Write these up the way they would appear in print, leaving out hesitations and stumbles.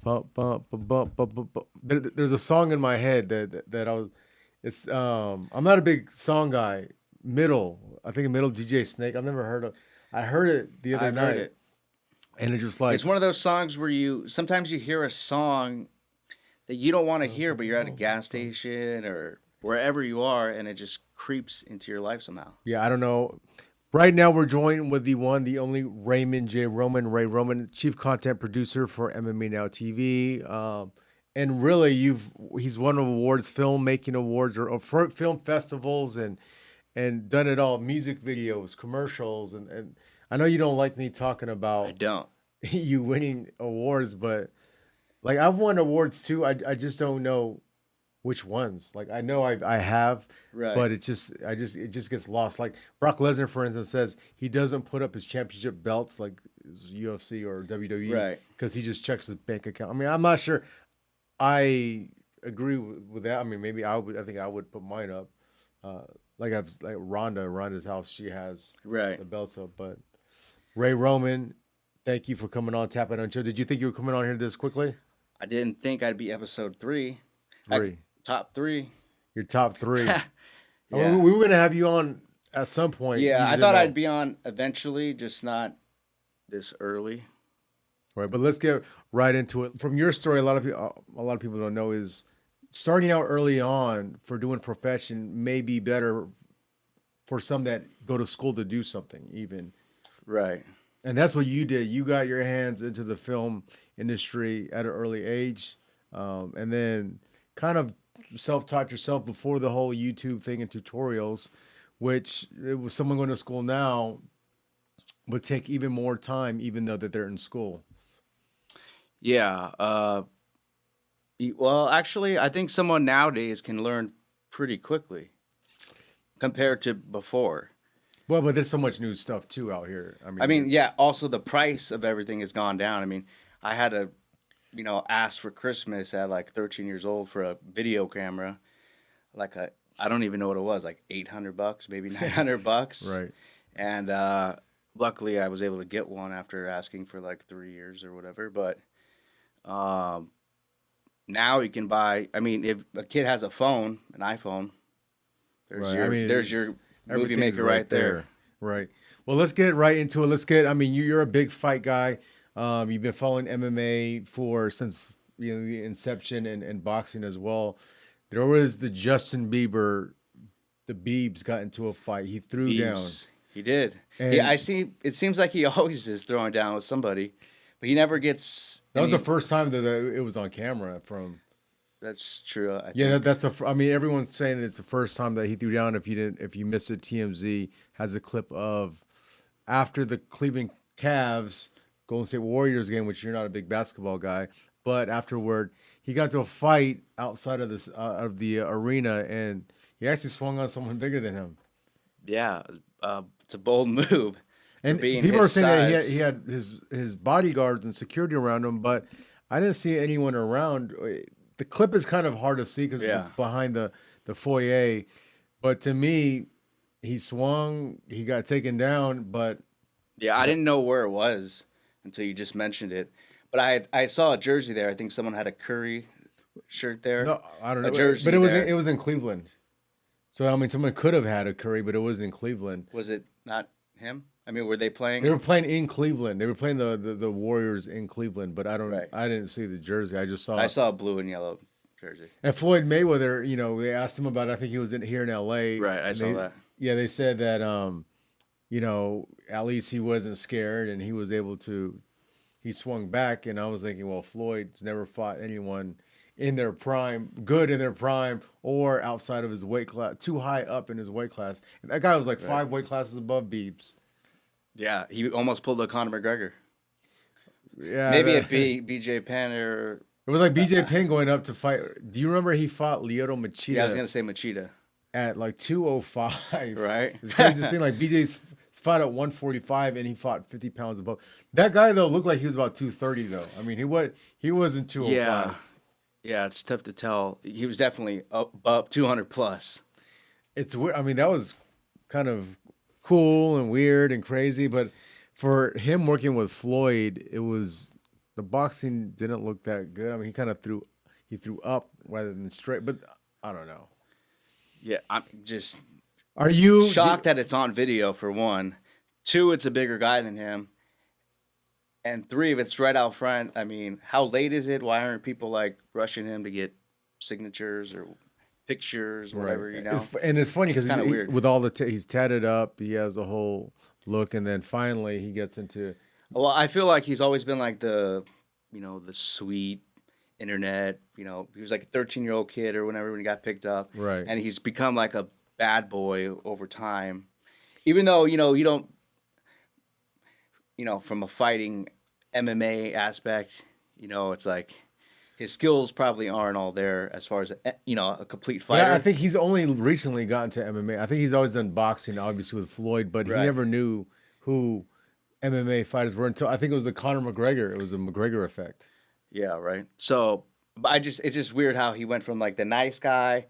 Bump, bump, bump, bump, bump, bump, bump. There's a song in my head that I was. It's I'm not a big song guy. Middle, I think Middle DJ Snake. I've never heard of. I heard it the other I've heard night, it. and it just It's like. one of those songs where you sometimes you hear a song that you don't want to Bump, hear, but bump, you're at a bump, bump, gas bump. station or wherever you are, and it just creeps into your life somehow. Yeah, I don't know. Right now, we're joined with the one, the only Raymond J. Roman, Ray Roman, chief content producer for MMA Now TV. And really, he's won awards, filmmaking awards, or film festivals, and done it all. Music videos, commercials, and I know you don't like me talking I about don't. you winning awards, but like I've won awards too. I just don't know which ones. Like I know I have, Right. but it just gets lost. Like Brock Lesnar, for instance, says he doesn't put up his championship belts like UFC or WWE Right. because he just checks his bank account. I mean, I'm not sure. I agree with that. I mean, maybe I would. I think I would put mine up. Uh, like Ronda's house, she has Right. the belts up. But Ray Roman, thank you for coming on Tap It On Chill. Did you think you were coming on here this quickly? I didn't think I'd be episode three. Like Three. top three. Your top three. I mean, Yeah. we were gonna have you on at some point. You Yeah, just I didn't thought I'd know, be on eventually, just not this early. right? But let's get right into it. From your story, a lot of people don't know is starting out early on for doing profession may be better for some that go to school to do something even. Right. And that's what you did. You got your hands into the film industry at an early age, and then kind of self-taught yourself before the whole YouTube thing and tutorials, which it was someone going to school now would take even more time, even though that they're in school. Yeah. Well, actually, I think someone nowadays can learn pretty quickly compared to before. Well, but there's so much new stuff too out here. I I mean, mean, it's yeah, also the price of everything has gone down. I mean, I had to, ask for Christmas at like 13 years old for a video camera. Like I don't even know what it was, like $800, maybe $900. right. And luckily I was able to get one after asking for like 3 years or whatever. But um, now you can buy, I mean, if a kid has a phone, an iPhone, Right. I mean, there's your it's movie everything's maker right right there. there. Right. Well, let's get right into it. Let's get. I mean, you're a big fight guy. You've been following MMA for since the inception and boxing as well. There was the Justin Bieber. The Biebs got into a fight. He threw down, Beebs. He did. I and see. It seems like he always is throwing down with somebody, but he never gets that was the any. first time that it was on camera. From That's true. I yeah, think. that's I mean, everyone's saying it's the first time that he threw down. If you missed it, TMZ has a clip of after the Cleveland Cavs Golden State Warriors game, which you're not a big basketball guy, but afterward he got to a fight outside of this of the arena, and he actually swung on someone bigger than him. Yeah, it's a bold move for And being people are his saying that he size. had his bodyguards and security around him, but I didn't see anyone around. The clip is kind of hard to see because Yeah, behind the foyer, but to me, he swung, he got taken down, but yeah. I didn't know where it was until you just mentioned it, but I saw a jersey there. I think someone had a Curry shirt there, no, I don't a know. But jersey it there. was in Cleveland. So I mean, someone could have had a Curry, but it was in Cleveland. Was it not him? I mean, were they They playing? were playing in Cleveland. They were playing the Warriors in Cleveland, but Right. I didn't see the jersey. I just I saw saw a blue and yellow jersey. and Floyd Mayweather. They asked him about. I think he was here in L.A. Right, I and saw that. they said that at least he wasn't scared and he was able to. He swung back, and I was thinking, well, Floyd's never fought anyone in their prime, good in their prime, or outside of his weight class, too high up in his weight class. And that guy was like Right. five weight classes above Beeps. Yeah, he almost pulled a Conor McGregor. Yeah, Maybe it be BJ Penn or it was like uh, BJ Penn going up to fight. Do you remember he fought Lyoto yeah, I was Machida gonna say Machida, at like 205? right? It's crazy to see. Like BJ's fought at 145 and he fought 50 pounds above. That guy though looked like he was about 230 though. I mean, he wasn't Yeah, 205. yeah, it's tough to tell. He was definitely up 200 plus. It's weird. I mean, that was kind of cool and weird and crazy, but for him working with Floyd, it was the boxing didn't look that good. I mean, he threw up rather than straight, but I don't know. Yeah, I'm just Are you shocked that it's on video for one. Two, it's a bigger guy than him. And three, if it's right out front, I mean, how late is it? Why aren't people like rushing him to get signatures or pictures, right? whatever, you know? And it's funny It's because kind of weird. with all he's tatted up, he has a whole look, and then finally he gets into Well, I feel like he's always been like the sweet internet, he was like a 13-year-old kid or whenever when he got picked up. right. And he's become like a bad boy over time. Even though, you don't, from a fighting MMA aspect, it's like his skills probably aren't all there as far as, a complete But I fighter. think he's only recently gotten to MMA. I think he's always done boxing, obviously with Floyd, but he Right. never knew who MMA fighters were until I think it was the Conor McGregor. It was the McGregor effect. Yeah, right. So, but it's just weird how he went from like the nice guy,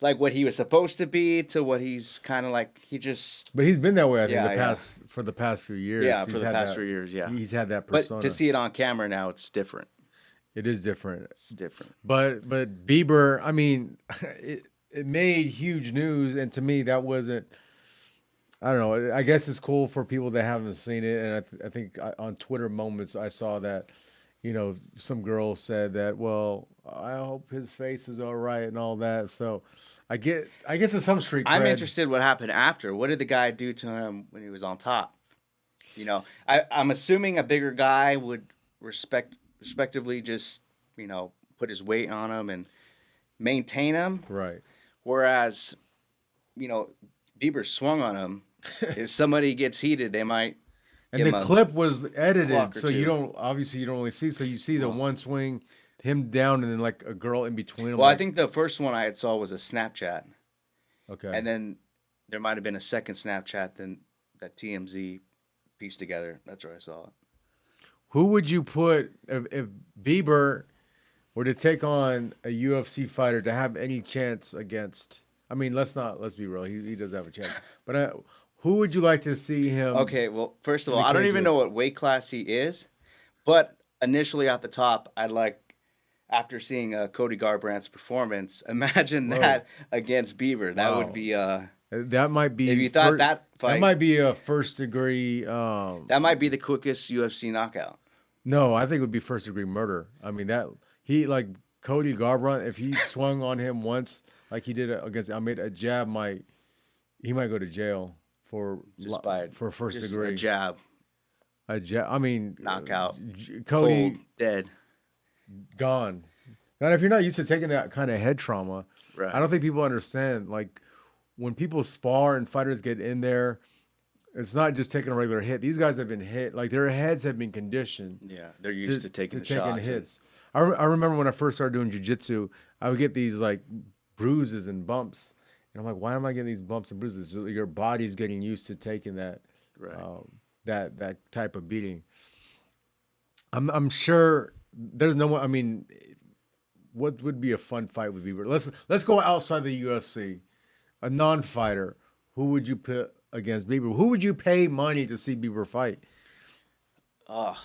like what he was supposed to be, to what he's kind of like. He just, But he's been that way. I think yeah, yeah, for the past few years. yeah, He's for the had past that. few years, yeah. He's had that But to persona. see it on camera now, it's different. It is different. It's different. But Bieber, I mean, it made huge news, and to me that wasn't. I don't know. I guess it's cool for people that haven't seen it, and I think on Twitter moments I saw that, some girl said that. Well, I hope his face is all right and all that. So, I guess it's some street I'm cred. interested what happened after. What did the guy do to him when he was on top? I'm assuming a bigger guy would respectively just, put his weight on him and maintain him. Right. Whereas, you know, Bieber swung on him. If somebody gets heated, they might And give the him a clip was edited, clock or so you two. don't obviously you don't really see. So you see the Well, one swing, him down, and then like a girl in between them. well, I Like, think the first one I had saw was a Snapchat, okay, and then there might have been a second Snapchat then that TMZ pieced together. That's where I saw it. who would you put if Bieber were to take on a UFC fighter to have any chance against? I mean, let's be real. He does have a chance, but who would you like to see him Okay, well, first of in all, the I don't cage even with? know what weight class he is, but initially at the top, I'd like, after seeing Cody Garbrandt's performance, imagine Whoa, that against Bieber. That would wow, be that might if be you thought first. that That fight, might be a first degree. that might be the quickest UFC knockout. No, I think it would be first degree murder. I mean that he like Cody Garbrandt. If he swung on him once, like he did against, I made a jab. He might go to jail for Just by for first just a degree. jab, A jab. I mean, knockout, Cody cold, dead. gone. And if you're not used to taking that kind of head trauma, I Right. don't think people understand. Like when people spar and fighters get in there, it's not just taking a regular hit. These guys have been hit. Like their heads have been conditioned Yeah, they're used to taking the taking shots. hits. I remember when I first started doing jujitsu, I would get these like bruises and bumps, and I'm like, why am I getting these bumps and bruises? So your body's getting used to taking Right. that type of beating. I'm sure there's no one. I mean, what would be a fun fight with Bieber? Let's go outside the UFC. A non-fighter. Who would you put against Bieber? Who would you pay money to see Bieber fight? Oh,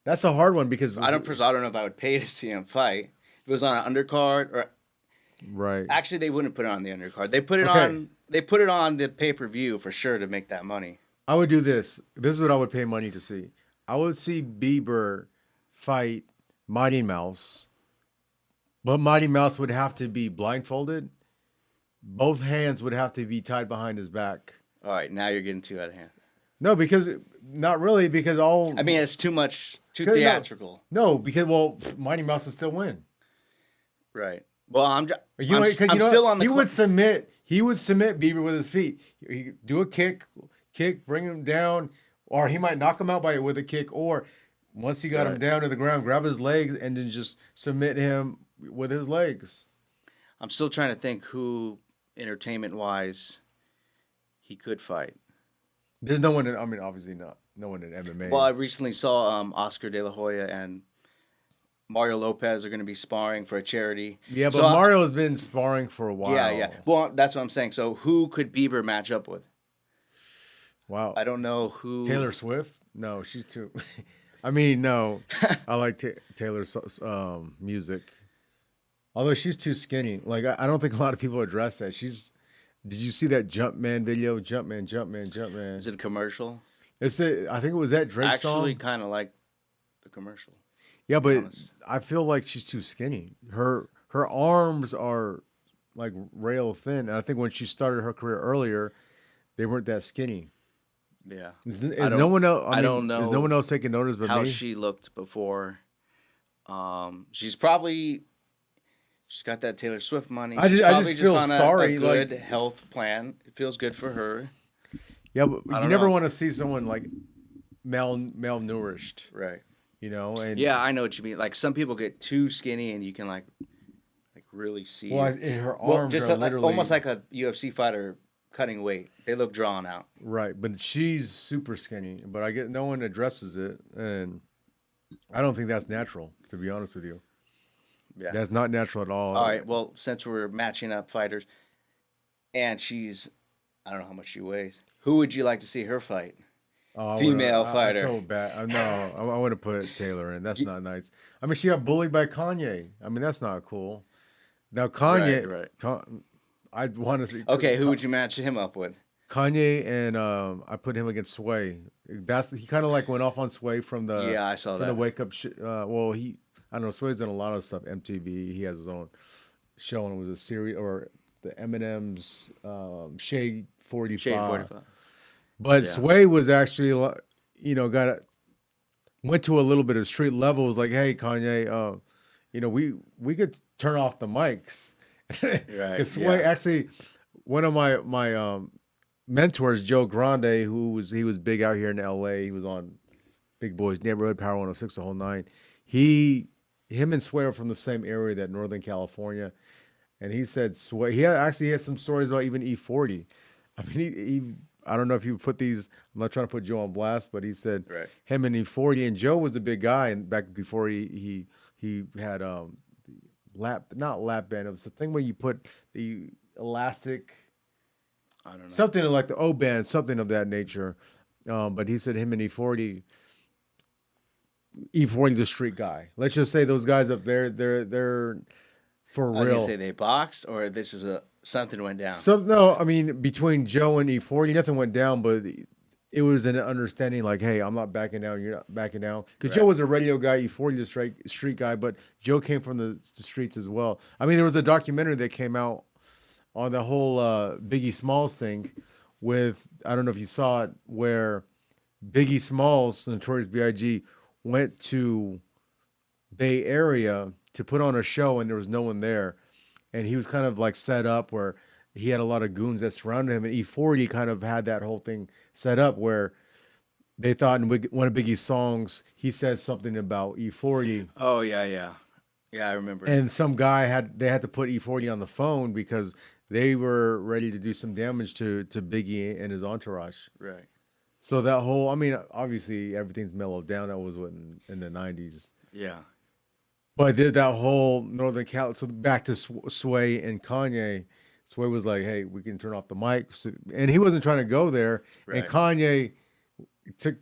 That's a hard one because first, I don't know if I would pay to see him fight. If it was on an undercard, or right. actually, they wouldn't put it on the undercard. They put it Okay. on. They put it on the pay per view for sure to make that money. I would do this. This is what I would pay money to see. I would see Bieber fight Mighty Mouse, but Mighty Mouse would have to be blindfolded. Both hands would have to be tied behind his back. All right, now you're getting too out of hand. No, because not really. Because all I mean, it's too much, too 'Cause no. theatrical. no, because well, Mighty Mouse would still win. Right. Well, I'm I'm still on the. He would submit. He would submit Bieber with his feet. He do a kick, bring him down, or he might knock him out with a kick, or once he got him Right. down to the ground, grab his legs and then just submit him with his legs. I'm still trying to think who, entertainment wise, he could fight. There's no one. I mean, obviously not. No one in MMA. Well, I recently saw Oscar De La Hoya and Mario Lopez are going to be sparring for a charity. yeah, but So Mario has been sparring for a while. yeah, yeah. Well, that's what I'm saying. So who could Bieber match up with? Wow. I don't know who. Taylor Swift? No, she's too. I mean, no, I like Taylor's music. Although she's too skinny. Like I don't think a lot of people address that. She's. Did you see that Jumpman video? Jumpman, Jumpman, Jumpman. Is it a commercial? It's a, I think it was that I Drake actually song. kind of like the commercial, Yeah, to be but honest. I feel like she's too skinny. Her arms are like rail thin. And I think when she started her career earlier, they weren't that skinny. Yeah. Is no one else? I I don't mean, is no one know else taking notice but how me? she looked before. She's got that Taylor Swift money. She's I just probably just feel on a sorry. Like, good health plan. It feels good for her. yeah, but I you don't never know. want to see someone like malnourished, Right. you know. And Yeah, I know what you mean. Like some people get too skinny and you can like really see well, it. and her Well, arms just are like almost literally like a UFC fighter cutting weight. They look drawn out. right, but she's super skinny. But I get no one addresses it, and I don't think that's natural. To be honest with you, Yeah. that's not natural at all. All right. Well, since we're matching up fighters and I don't know how much she weighs. Who would you like to see her fight? Oh, Female I fighter. feel bad. No, I want to put Taylor in. That's G- not nice. I mean, she got bullied by Kanye. I mean, that's not cool. Now, Right, right. I want to see Okay, who would you match him up with? Kanye, and I put him against Sway. That's he kind of like went off on Sway Yeah, I saw from the that. wake up. Well, I don't know. Sway's done a lot of stuff. MTV. He has his own show, and it was a series or the Eminem's Shade Shade 45. 45. But Yeah. Sway was actually, went to a little bit of street level. It was like, hey, Kanye, we could turn off the mics. Right. Because Sway Yeah. actually, one of my mentors, Joe Grande, he was big out here in L.A. He was on Big Boys Neighborhood, Power 106, the whole nine. He, him and Sway are from the same area, that Northern California. And he said Sway. Actually has some stories about even E40. I mean, I don't know if you put these. I'm not trying to put Joe on blast, but he said Right. him and E40, and Joe was the big guy, and back before he had not lap band. It was the thing where you put the elastic, I don't know. something like the O band, something of that nature. But he said him and E40 the street guy. Let's just say those guys up there, they're for I was gonna real. say they boxed, or this is a something went down. No, I mean between Joe and E40, nothing went down, but it was an understanding like, hey, I'm not backing down, you're not backing down. Because Joe Right. was a radio guy, E40 the street guy, but Joe came from the streets as well. I mean, there was a documentary that came out on the whole Biggie Smalls thing with, I don't know if you saw it, where Biggie Smalls, Notorious B.I.G., went to Bay Area to put on a show and there was no one there. And he was kind of like set up where he had a lot of goons that surrounded him. And E40 kind of had that whole thing set up where they thought in one of Biggie's songs, he says something about E40. Oh yeah, yeah, yeah. I remember. And they had to put E40 on the phone because they were ready to do some damage to Biggie and his entourage. Right. So that whole, I mean, obviously everything's mellowed down. That was what in the 90s. Yeah. But that whole Northern Cal, so back to Sway and Kanye, Sway was like, "Hey, we can turn off the mic," and he wasn't trying to go there. And Right. Kanye took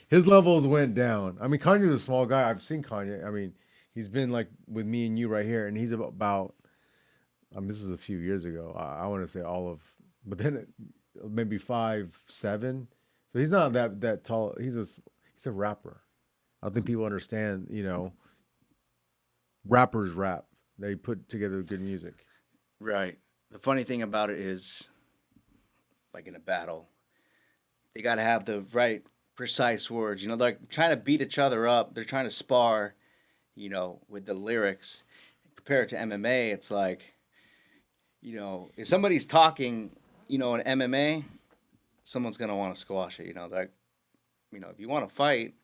his levels went down. I mean, Kanye's a small guy. I've seen Kanye. I mean, he's been like with me and you right here, and he's about. I mean, this was a few years ago. I want to say but then maybe 5'7". So he's not that tall. He's a rapper. I don't think people understand. Rappers rap. They put together good music. Right. The funny thing about it is, like in a battle, they got to have the right, precise words. You know, they're like trying to beat each other up. They're trying to spar, with the lyrics. Compared to MMA, it's like, if somebody's talking, in MMA, someone's gonna want to squash it. Like, if you want to fight,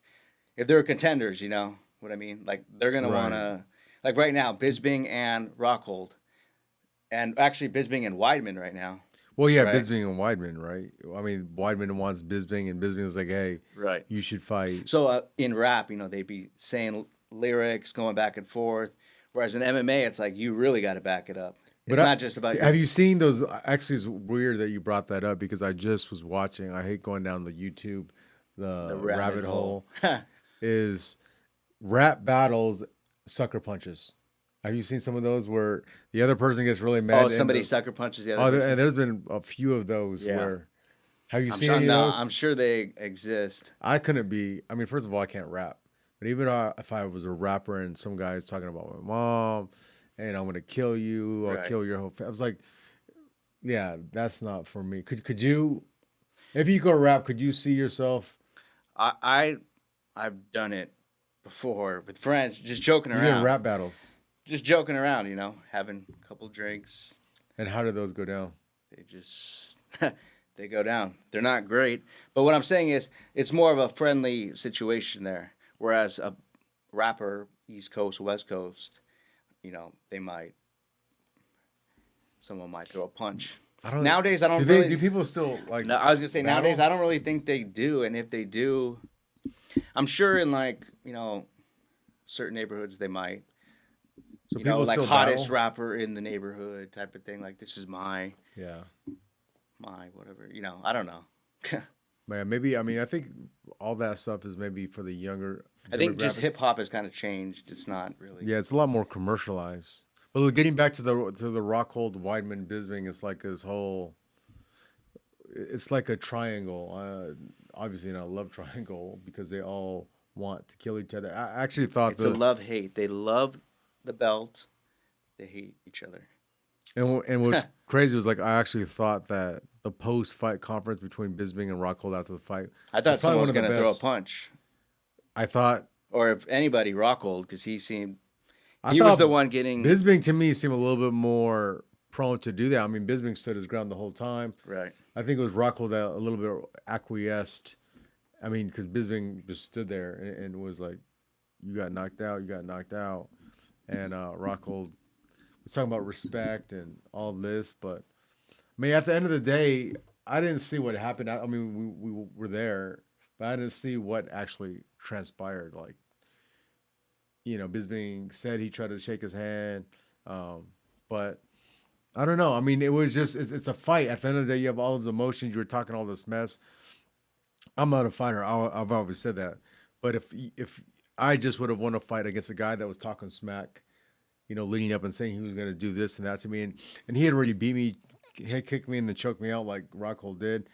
if they're contenders, you know what I mean. Like they're gonna want Right. to, like right now, Bisbing and Rockhold, and actually Bisbing and Weidman right now. Well, yeah, Right. Bisping and Weidman, right? I mean, Weidman wants Bisping, and Bisping is like, "Hey, Right. you should fight." So in rap, they'd be saying lyrics, going back and forth. Whereas in MMA, it's like you really got to back it up. It's But not just about have you. you seen those? Actually, it's weird that you brought that up because I just was watching. I hate going down the YouTube, The the rabbit rabbit hole. hole. is rap battles, sucker punches. Have you seen some of those where the other person gets really Oh, mad and somebody sucker punches the other and person. there's been a few of those Yeah, where have you I'm seen sure. any of No, I'm those? sure they exist. I couldn't be. I mean, first of all, I can't rap. But even if I was a rapper and some guy's talking about my mom and I'm gonna kill you, I'll Right. kill your whole family. I was like, yeah, that's not for me. Could you, if you could rap, could you see yourself? I I've done it before with friends, just joking You did around, rap battles, just joking around. Having a couple drinks. and how did those go down? They just they go down. They're not great, but what I'm saying is it's more of a friendly situation there. Whereas a rapper, East Coast, West Coast, they might someone might throw a punch. I don't. Nowadays, I Do don't they? Do really. people still like No, I was gonna say nowadays battle? I don't really think they do, and if they do, I'm sure in like certain neighborhoods they might. So people Like still hottest battle? rapper in the neighborhood type of thing. Like this is Yeah. my whatever. I don't know. Man, maybe I mean I think all that stuff is maybe for the younger I think just demographic. hip hop has kind of changed. It's not really. Yeah, it's a lot more commercialized. But getting back to the Rockhold Weidman Bisbing, it's like this whole. It's like a triangle. Obviously not a love triangle because they all want to kill each other. I actually thought It's a the love hate. They love the belt. They hate each other. and what's crazy was like I actually thought that the post fight conference between Bisbing and Rockhold after the fight I was thought probably someone one was of the gonna throw a best. punch, I thought or if anybody, Rockhold, because I he was the thought one getting Bisbing to me seemed a little bit more prone to do that. I mean, Bisbing stood his ground the whole time. right. I think it was Rockhold that a little bit acquiesced. I mean, because Bisbing just stood there and was like, "You got knocked out. You got knocked out." And Rockhold was talking about respect and all this, but I mean, at the end of the day, I didn't see what happened. I mean, we were there, but I didn't see what actually transpired. Like, Bisbing said he tried to shake his hand, um, but I don't know. I mean, it was just it's a fight. At the end of the day, you have all of the emotions. You were talking all this mess. I'm not a fighter. I've always said that. But if I just would have won a fight against a guy that was talking smack, leading up and saying he was going to do this and that to me, and he had already beat me, he had kicked me and then choked me out like Rockhold did.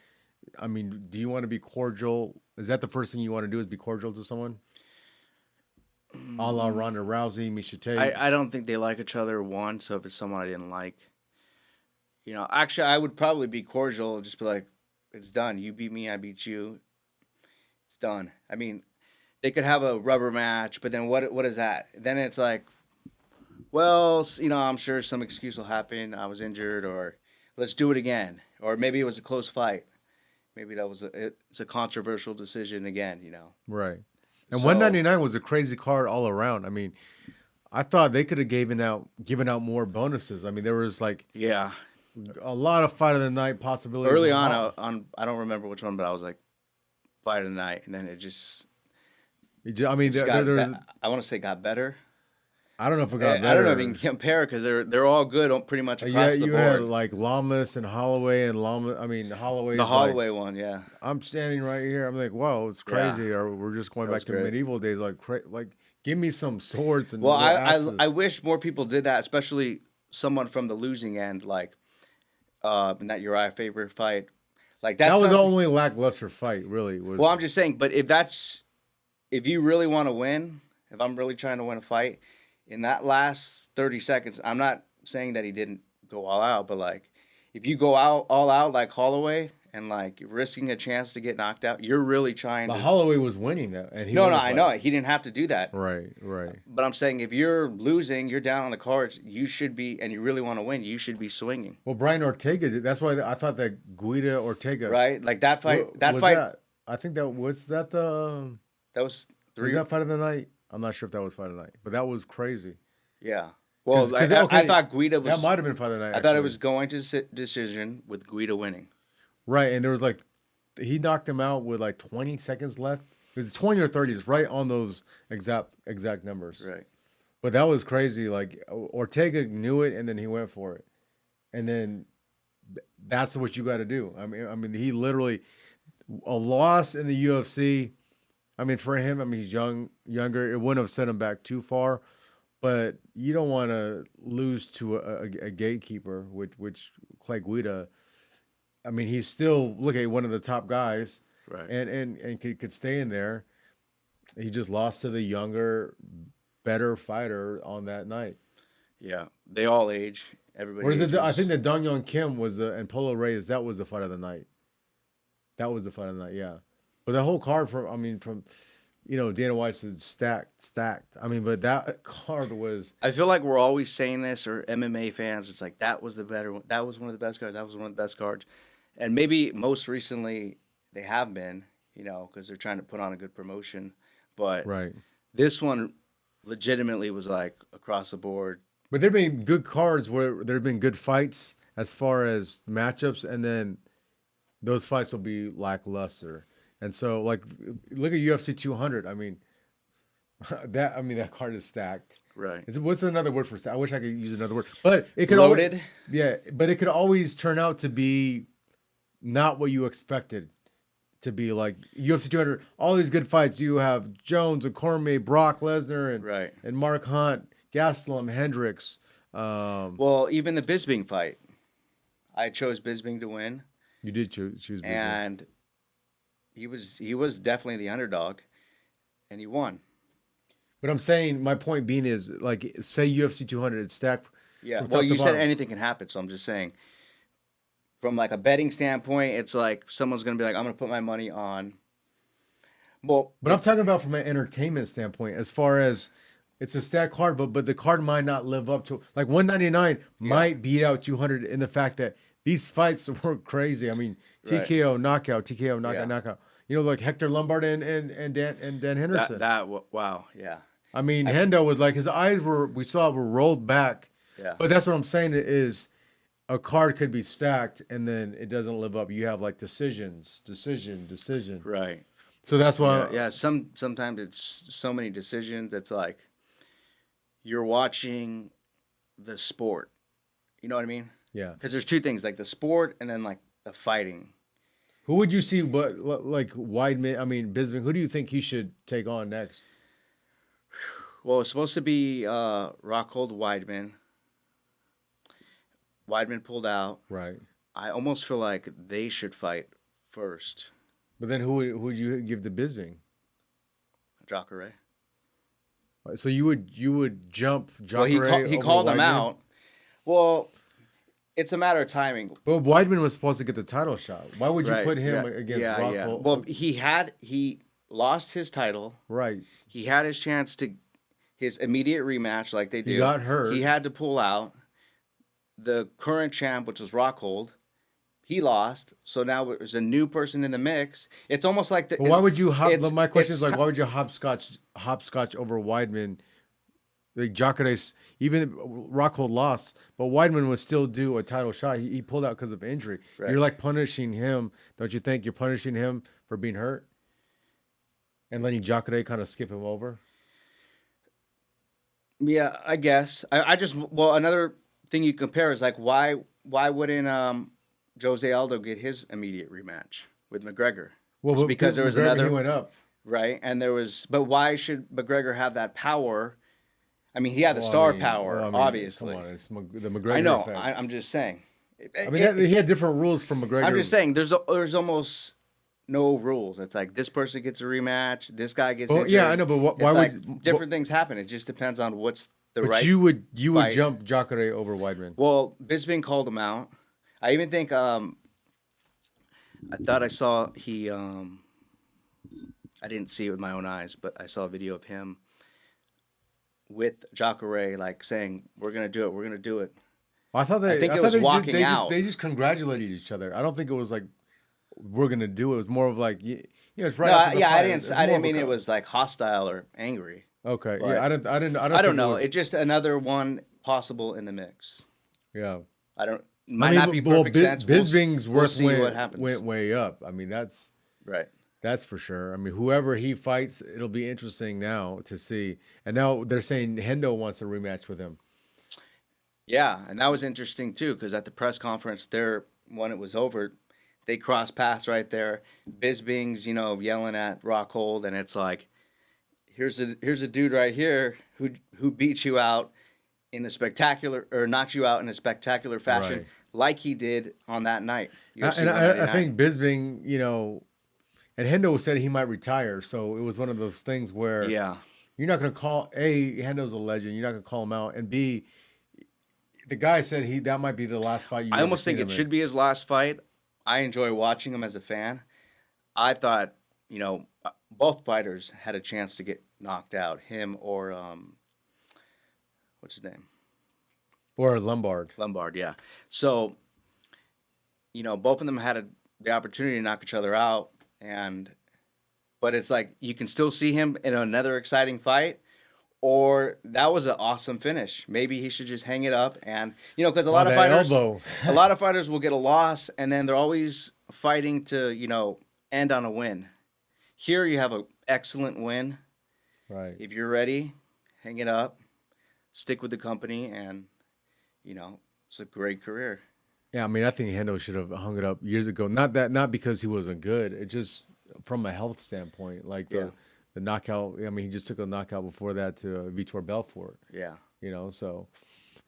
I mean, do you want to be cordial? Is that the first thing you want to do? Is be cordial to someone? A la Mm, Ronda Rousey, Misha I Tate. I don't think they like each other. One, so if it's someone I didn't like, actually, I would probably be cordial. Just be like, "It's done. You beat me. I beat you. It's done." I mean, they could have a rubber match, but then what is that? Then it's like, well, I'm sure some excuse will happen. I was injured, or let's do it again, or maybe it was a close fight. Maybe it's a controversial decision again. Right. And So 199 was a crazy card all around. I mean, I thought they could have given out more bonuses. I mean, there was like yeah, a lot of fight of the night possibilities. early on, I don't remember which one, but I was like fight of the night, and then I it mean, just there, there's I want to say got better. I don't know if it got I don't know if you better. can compare because they're all good pretty much You had, across the you had board. like Lamas and Holloway and Lama. I mean, The Holloway's like Holloway one, yeah, I'm standing right here. I'm like, whoa, it's yeah, crazy. Or we're just going that was back to great. medieval days. Like, give me some swords Well, and little I axes. wish more people did that, especially someone from the losing end, like in that Uriah Faber fight. Like That that's was the something. only lackluster fight, really. Well, Was I'm just saying, but if you really want to win, if I'm really trying to win a fight, in that last 30 seconds, I'm not saying that he didn't go all out, but like if you go out all out like Holloway and like you're risking a chance to get knocked out, you're really trying but to. Holloway was winning that, and he No, won no, the I know fight. it. He didn't have to do that. Right, right. But I'm saying if you're losing, you're down on the cards, you should be, and you really want to win, you should be swinging, Well, Brian Ortega did. That's why I thought that Guida Ortega. right? Like that fight, What that was fight, that? I think that was that the that was was three. that fight of the night. I'm not sure if that was fight of the night, but that was crazy. Yeah. Well, Because I okay, thought Guida that was might have been fight of the night I thought it actually. was going to decision with Guida winning. Right, and there was like he knocked him out with like 20 seconds left. It was 20 or 30, it's right on those exact numbers. Right. But that was crazy. Like Ortega knew it, and then he went for it, and then that's what you got to do. I mean, he literally a loss in the UFC. I mean, for him, I mean, he's younger. It wouldn't have set him back too far, but you don't want to lose to a gatekeeper, which Clay Guida. I mean, he's still look at one of the top guys, Right. and could stay in there. He just lost to the younger, better fighter on that night. Yeah. They all age. Or Everybody is it? I think ages. that Dong Yong Kim was the and Polo Reyes. That was the fight of the night. That was the fight of the night. Yeah, but the whole card from I mean from Dana White said stacked. I mean, but that card was I feel like we're always saying this, or MMA fans. It's like that was the better one. That was one of the best cards. That was one of the best cards. And maybe most recently they have been, because they're trying to put on a good promotion. But right. this one legitimately was like across the board. But there've been good cards where there've been good fights as far as matchups, and then those fights will be lackluster. And so, like, look at UFC 200. I mean, that card is stacked. Right. What's another word for stacked? I wish I could use another word, but it could Loaded. yeah, but it could always turn out to be not what you expected to be. Like UFC 200, all these good fights. You have Jones and Cormier, Brock Lesnar, Right. and Mark Hunt, Gastelum, Hendricks. Well, even the Bisping fight, I chose Bisping to win, You did choose Bisping. and he was definitely the underdog, and he won. But I'm saying my point being is like say UFC 200, it's stacked Yeah. from Well, top to you said bottom. anything can happen, so I'm just saying, from like a betting standpoint, it's like someone's gonna be like, I'm gonna put my money on. Well, But I'm talking about from an entertainment standpoint, as far as it's a stacked card, but the card might not live up to like 199 yeah. might beat out 200 in the fact that these fights were crazy. I mean, Right. TKO knockout, TKO knockout, Yeah. knockout. Like Hector Lombard and Dan Henderson. Wow. Yeah. I mean, I Hendo was like his eyes we saw were rolled back. yeah. But that's what I'm saying is a card could be stacked and then it doesn't live up. You have like decision. Right. So that's Yeah. why Yeah. Sometimes it's so many decisions. It's like you're watching the sport. You know what I mean? yeah. Because there's two things, like the sport and then like the fighting. Who would you see? But like Weidman, I mean Bisping. Who do you think he should take on next? Well, it's supposed to be Rockhold Weidman. Weidman pulled out. Right. I almost feel like they should fight first. But then who would you give to Bisping? Jacare. So you would jump Well, Jacare he over called him Weidman? out. Well, it's a matter of timing. But Weidman was supposed to get the title shot. Why would you Right. put him Yeah. against Yeah. Yeah. Rockhold? Well, he lost his title. Right. He had his chance to his immediate rematch, like they do. He got hurt. He had to pull out. The current champ, which was Rockhold, he lost. So now there's a new person in the mix. It's almost like But why would you my question is it's like why would you hopscotch over Weidman? Like Jacare, even Rockhold lost, but Weidman would still do a title shot. He pulled out because of injury. Right. You're like punishing him, don't you think? You're punishing him for being hurt and letting Jacare kind of skip him over. Yeah, I guess. I just well another thing you compare is like why wouldn't Jose Aldo get his immediate rematch with McGregor? Well, It's but because there was McGregor, another he went up. right, and there was. But why should McGregor have that power? I mean, he had the Well, star I mean, power, well, I mean, obviously. Come on, it's the McGregor I know. effect. I'm just saying. I mean, he had different rules from McGregor. I'm just saying. There's almost no rules. It's like this person gets a rematch. This guy gets. Well, injured. yeah, I know, but why It's like would different things happen? It just depends on what's the But right. you would fight. jump Jacare over Weidman. Well, Bisping called him out. I even think I thought I saw he I didn't see it with my own eyes, but I saw a video of him with Jacare like saying, "We're gonna do it. We're gonna do it." I thought I think it was they walking out. They just congratulated each other. I don't think it was like we're gonna do it. It was more of like it's right No, after the yeah, fight. I It's didn't. more I didn't of a mean it was like hostile or angry. okay. but- Yeah, I don't I don't think know. It was, It's just another one possible in the mix. yeah. I don't. I Might mean, not be well, perfect sense. Bisping's we'll worth see what happens. went way up. I mean, that's Right. for sure. I mean, whoever he fights, it'll be interesting now to see. And now they're saying Hendo wants a rematch with him. Yeah, and that was interesting too because at the press conference there, when it was over, They cross paths right there. Bisping's, yelling at Rockhold, and it's like, here's a dude right here who beat you out in a spectacular, or knocks you out in a spectacular fashion, Right. like he did on that night, UFC And I 199. think Bisping, and Hendo said he might retire. So it was one of those things where Yeah, you're not going to call Hendo's a legend. You're not going to call him out, and B, the guy said that might be the last fight you I ever almost seen think him it in. should be his last fight. I enjoy watching him as a fan. I thought, both fighters had a chance to get knocked out. Him or what's his name? Or Lombard. Lombard. Yeah. So both of them had the opportunity to knock each other out, and but it's like you can still see him in another exciting fight. Or that was an awesome finish. Maybe he should just hang it up, and because Oh, that elbow. a lot of fighters will get a loss, and then they're always fighting to end on a win. Here you have an excellent win. Right. If you're ready, hang it up, stick with the company, and it's a great career. Yeah, I mean, I think Hendo should have hung it up years ago. Not because he wasn't good. It just from a health standpoint, like Yeah, the knockout. I mean, he just took a knockout before that to Vitor Belfort. yeah, So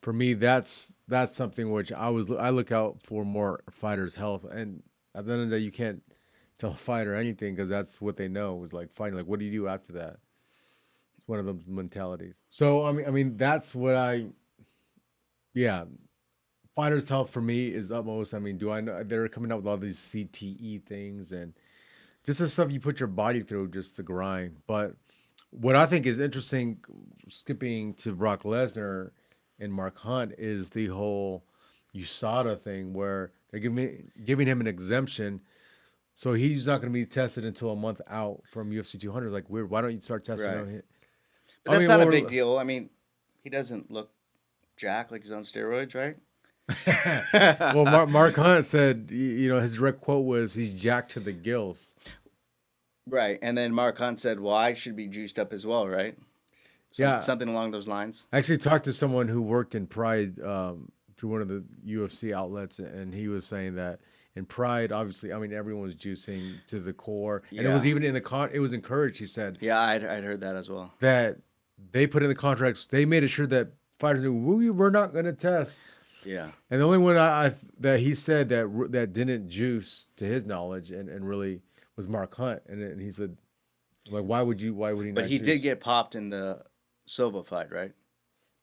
for me, that's something which I look out for more fighters' health. And at the end of the day, you can't tell a fighter anything because that's what they know is like fighting. Like, what do you do after that? It's one of those mentalities. So I mean, that's what yeah. Fighters' health for me is utmost. I mean, do I know they're coming out with all these CTE things and just the stuff you put your body through just to grind. But what I think is interesting, skipping to Brock Lesnar and Mark Hunt, is the whole USADA thing where they're giving him an exemption, so he's not going to be tested until a month out from UFC 200. It's like weird. Why don't you start testing right. on him? But I that's mean, not a big well, deal. I mean, he doesn't look jacked like he's on steroids, right? well, Mark Hunt said, his direct quote was, "He's jacked to the gills." Right. And then Mark Hunt said, "Well, I should be juiced up as well, right?" Yeah, Something along those lines. I actually talked to someone who worked in Pride through one of the UFC outlets, and he was saying that in Pride, obviously, I mean, everyone was juicing to the core, and it was Yeah. even in it was encouraged. He said Yeah, I'd heard that as well. that they put in the contracts, they made it sure that fighters knew we're not going to test. Yeah. And the only one that he said that didn't juice to his knowledge and really was Mark Hunt, and he said, like, why would he But not he did juice? get popped in the Silva fight, right?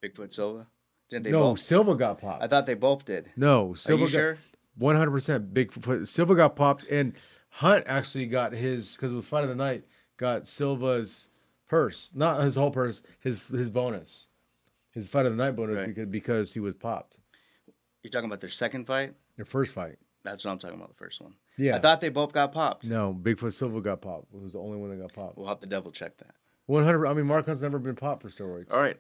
Bigfoot Silva? Didn't they No, both? Silva got I popped. thought they both did. No, Are you Silva got sure? 100% Bigfoot. Silva got popped, and Hunt actually got his because it was fight of the night. Got Silva's purse, not his whole purse, his bonus, his fight of the night bonus Right. because he was popped. You're talking about their second fight? Their first fight. That's what I'm talking about, the first one. I Yeah. thought they both got popped. No, Bigfoot Silva got popped. It was the only one that got popped. We'll have to double check that. 100. I mean, Mark Hunt's never been popped for steroids. All right.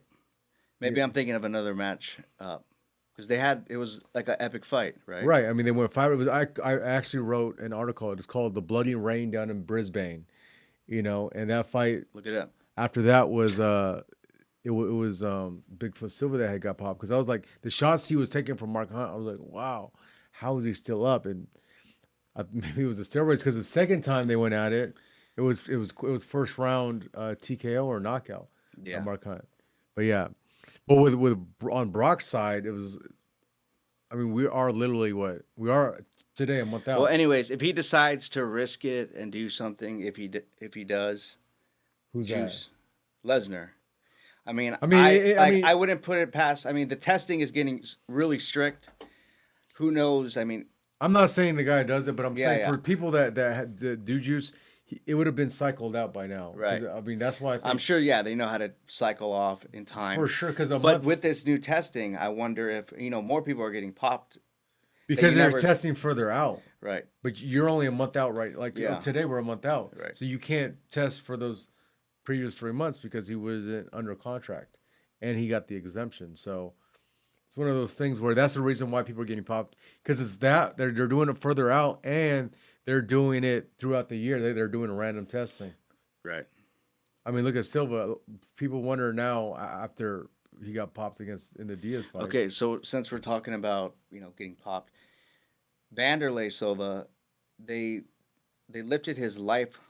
Maybe Yeah. I'm thinking of another match. Because it was like an epic fight, right? Right. I mean, they went five. It was I actually wrote an article. It's called "The Bloody Rain" down in Brisbane. And that fight Look it up. after that was it was Bigfoot Silva that had got popped because I was like the shots he was taking from Mark Hunt. I was like, wow, how is he still up? And maybe it was the steroids because the second time they went at it, it was first round TKO or knockout. Yeah. Mark Hunt. But yeah, but with on Brock's side, it was. I mean, we are literally what we are today, a month out. Well, anyways, if he decides to risk it and do something, if he does, Who's juice Lesnar. I mean, I mean, I mean- I wouldn't put it past. I mean, the testing is getting really strict. Who knows? I mean, I'm not saying the guy does it, but I'm Yeah, saying yeah. for people that do juice, it would have been cycled out by now. 'Cause, Right. I mean, that's why I think I'm sure. Yeah, they know how to cycle off in time. for sure because a But month with this new testing, I wonder if more people are getting popped. because you they're never- testing further out. Right. But you're only a month out, right? Like Yeah. today, we're a month out, Right. so you can't test for those previous 3 months because he wasn't under contract, and he got the exemption. So it's one of those things where that's the reason why people are getting popped because it's that they're doing it further out and they're doing it throughout the year. They're doing random testing. Right. I mean, look at Silva. People wonder now after he got popped in the Diaz fight. Okay, so since we're talking about getting popped, Vanderlei Silva they they lifted his life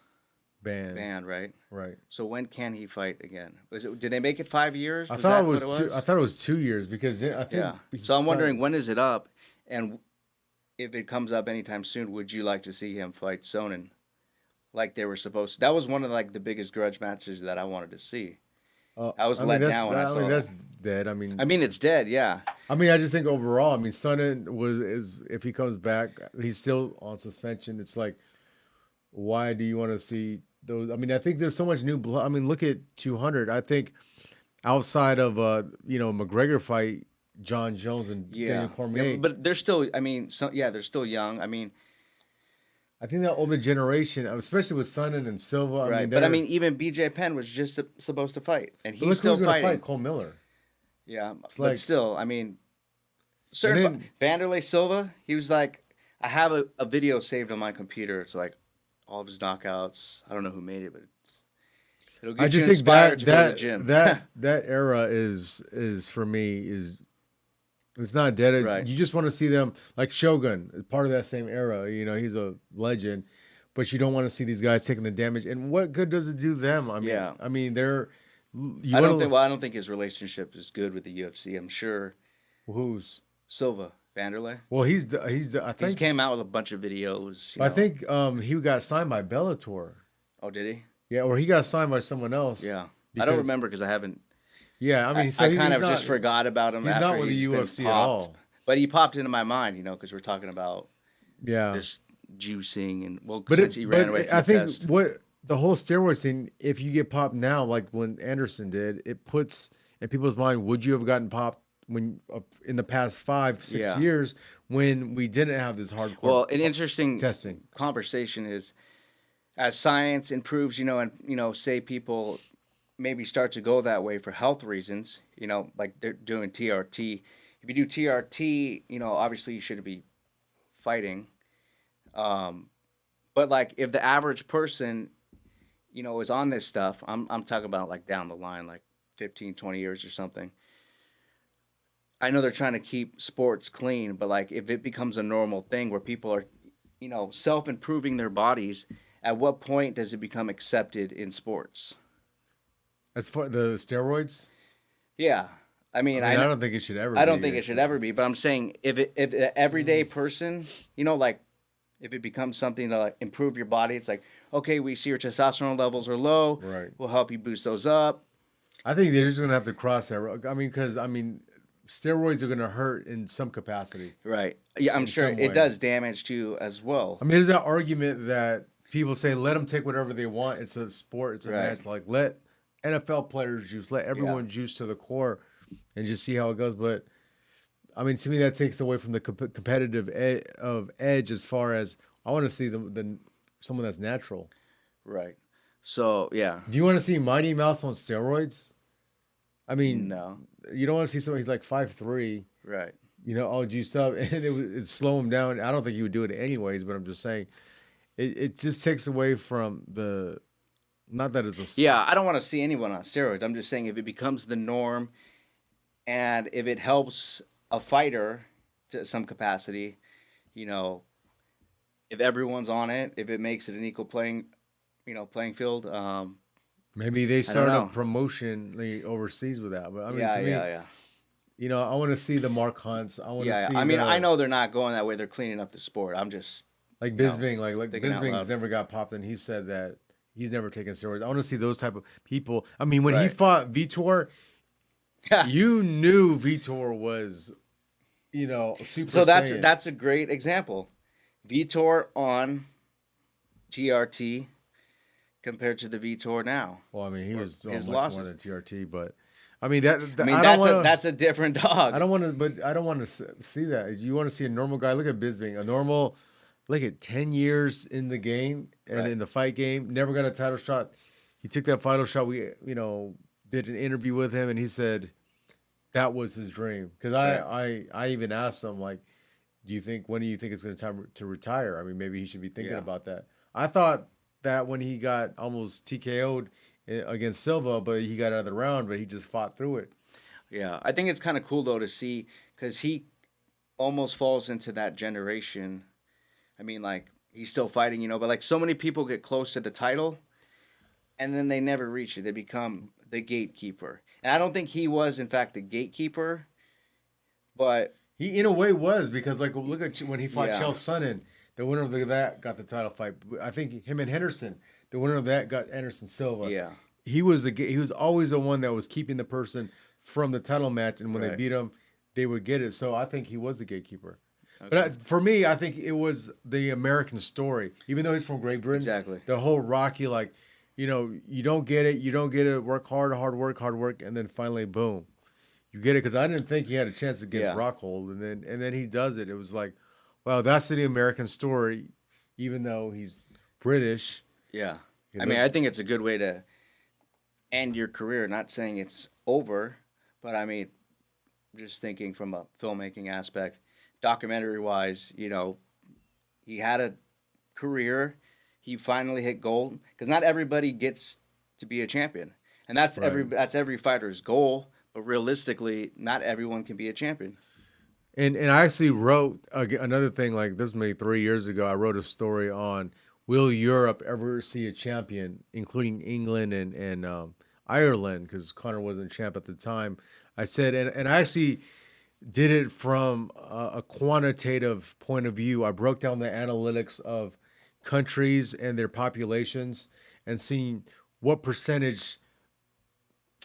Ban. ban, right? Right. So when can he fight again? Was it? Did they make it 5 years? I Was thought it that what it was two. I was? thought it was 2 years because I Yeah. think he So I'm wondering signed. when is it up, and if it comes up anytime soon, would you like to see him fight Sonnen like they were supposed to? That was one of like the biggest grudge matches that I wanted to see. I was I mean let that's down when I that, I mean saw that. that's dead. I mean, it's dead, yeah. I just think overall, I mean, Sonnen was is if he comes back, he's still on suspension. It's like, why do you want to see those? I mean, I think there's so much new blood. I mean, look at 200. I think outside of McGregor fight, John Jones and Daniel Yeah, yeah, Cormier. but they're still. I mean, so yeah, they're still young. I mean, I think that older generation, especially with Sonnen and Silva. I mean, right. But I mean, even BJ Penn was just supposed to fight, and but he's look still who's going to fight fighting. Cole Miller. Yeah, It's but like, still, I mean, and certain then Vanderlei Silva, he was like, I have a video saved on my computer. It's like all of his knockouts. I don't know who made it, but it'll I get you just think inspired that to go to the gym. that era is for me is it's not dead. Right. You just want to see them like Shogun, part of that same era. You know, he's a legend, but you don't want to see these guys taking the damage. And what good does it do them? Yeah. I mean, they're you I want don't think. to Well, I don't think his relationship is good with the UFC. I'm sure who's Silva Vanderlei. well, he's the I He's think came out with a bunch of videos. I think he got signed by Bellator. Oh, did he? Yeah, or he got signed by someone else Yeah. I don't because remember because I haven't. yeah, I I, mean, so I kind he's of not just forgot about him he's after not with the he's been UFC at popped. all. But he popped into my mind, because we're talking about Yeah. this juicing and well, But since he ran away from I the think test. what the whole steroid thing, if you get popped now, like when Anderson did, it puts in people's mind, would you have gotten popped when in the past 5, 6 Yeah. years when we didn't have this hardcore Well, an interesting testing? conversation is as science improves, and say people maybe start to go that way for health reasons, like they're doing TRT. If you do TRT, obviously you shouldn't be fighting. Um, but like if the average person, is on this stuff, I'm talking about like down the line, like 15, 20 years or something. I know they're trying to keep sports clean, but like if it becomes a normal thing where people are, self improving their bodies, at what point does it become accepted in sports? As far the steroids, Yeah, I I mean, mean, I don't think it should ever I don't be think it should ever accepted. be, but I'm saying if the everyday person, like if it becomes something to like improve your body, it's like okay, we see your testosterone levels are low, Right. we'll help you boost those up. I think they're just gonna have to cross that. I mean, because steroids are gonna hurt in some capacity, Right. Yeah, I'm in sure some it way. does damage to you as well. I mean, there's that argument that people say let them take whatever they want. It's a sport. It's a Right. match. Like let NFL players juice. Let Yeah. everyone juice to the core, and just see how it goes. But I mean, to me, that takes away from the competitive edge as far as I want to see the someone that's natural. Right. So yeah. Do you want to see Mighty Mouse on steroids? I mean, No. you don't want to see somebody who's like 5'3", Right. all juiced up, and it slow him down. I don't think he would do it anyways, but I'm just saying it just takes away from the not that it's Yeah, I don't want to see anyone on steroids. I'm just saying if it becomes the norm and if it helps a fighter to some capacity, you know, if everyone's on it, if it makes it an equal playing field, maybe they I don't start a know. promotion like, overseas with that. But I mean, Yeah, to me, yeah, yeah. I want to see the Mark Hunts. I want to Yeah, yeah. see I mean, I the know they're not going that way. They're cleaning up the sport. I'm just, like you know, Bisping, like thinking out Bisping's loud. never got popped, and he said that he's never taken steroids. I want to see those type of people. I mean, when he Right. fought Vitor, Yeah. you knew Vitor was, Super So that's Saiyan. that's a great example. Vitor on TRT compared to the Vitor now, Well, I mean, he or was doing his much more losses. than TRT, but I mean that, I mean, I don't want to. that's a different dog. But I don't want to see that. You want to see a normal guy. Look at Bisping, a normal, look at 10 years in the game and Right. in the fight game, never got a title shot. He took that final shot. We, did an interview with him, and he said that was his dream. Because Right. I even asked him like, when do you think it's going to time to retire? I mean, maybe he should be thinking Yeah. about that. I thought that when he got almost TKO'd against Silva, but he got out of the round, but he just fought through it. Yeah. I think it's kind of cool though to see because he almost falls into that generation. I mean, like he's still fighting, you know. But like so many people get close to the title and then they never reach it. They become the gatekeeper. And I don't think he was, in fact, the gatekeeper, but He in a way was because like look at when he fought yeah, Chael Sonnen, the winner of that got the title fight. I think him and Henderson, the winner of that got Anderson Silva. yeah, He was always the one that was keeping the person from the title match, and when they right, beat him, they would get it. So I think he was the gatekeeper. But okay, for me, I think it was the American story. Even though he's from Great Britain, exactly, the whole Rocky, like, you don't get it, you don't get it. Work hard, hard work, and then finally, boom, you get it. Because I didn't think he had a chance against yeah, Rockhold, and then he does it. It was like, wow, that's the American story. Even though he's British, yeah. he I mean, looked I think it's a good way to end your career. Not saying it's over, but I mean, just thinking from a filmmaking aspect, documentary wise, you know, he had a career. He finally hit gold because not everybody gets to be a champion, and right. that's every fighter's goal. But realistically, not everyone can be a champion. And I actually wrote another thing like this maybe 3 years ago. I wrote a story on will Europe ever see a champion, including England and Ireland, because Connor wasn't a champ at the time. I said, and I actually did it from a quantitative point of view. I broke down the analytics of countries and their populations and seeing what percentage,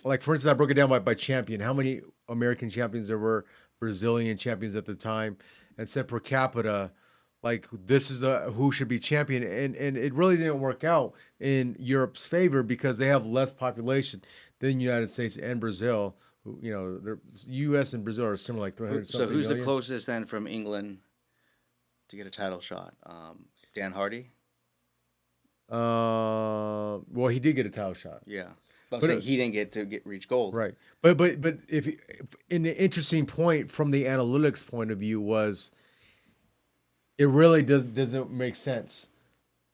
like for instance, I broke it down by champion, how many American champions there were, Brazilian champions at the time, and said per capita, like this is the who should be champion, and it really didn't work out in Europe's favor because they have less population than the United States and Brazil. The U.S. and Brazil are similar, like 300 So something who's the million. closest then from England to get a title shot? Dan Hardy. Well, he did get a title shot, Yeah, but I'm but saying he didn't get to get reach gold. right, but if in the interesting point from the analytics point of view was it really doesn't make sense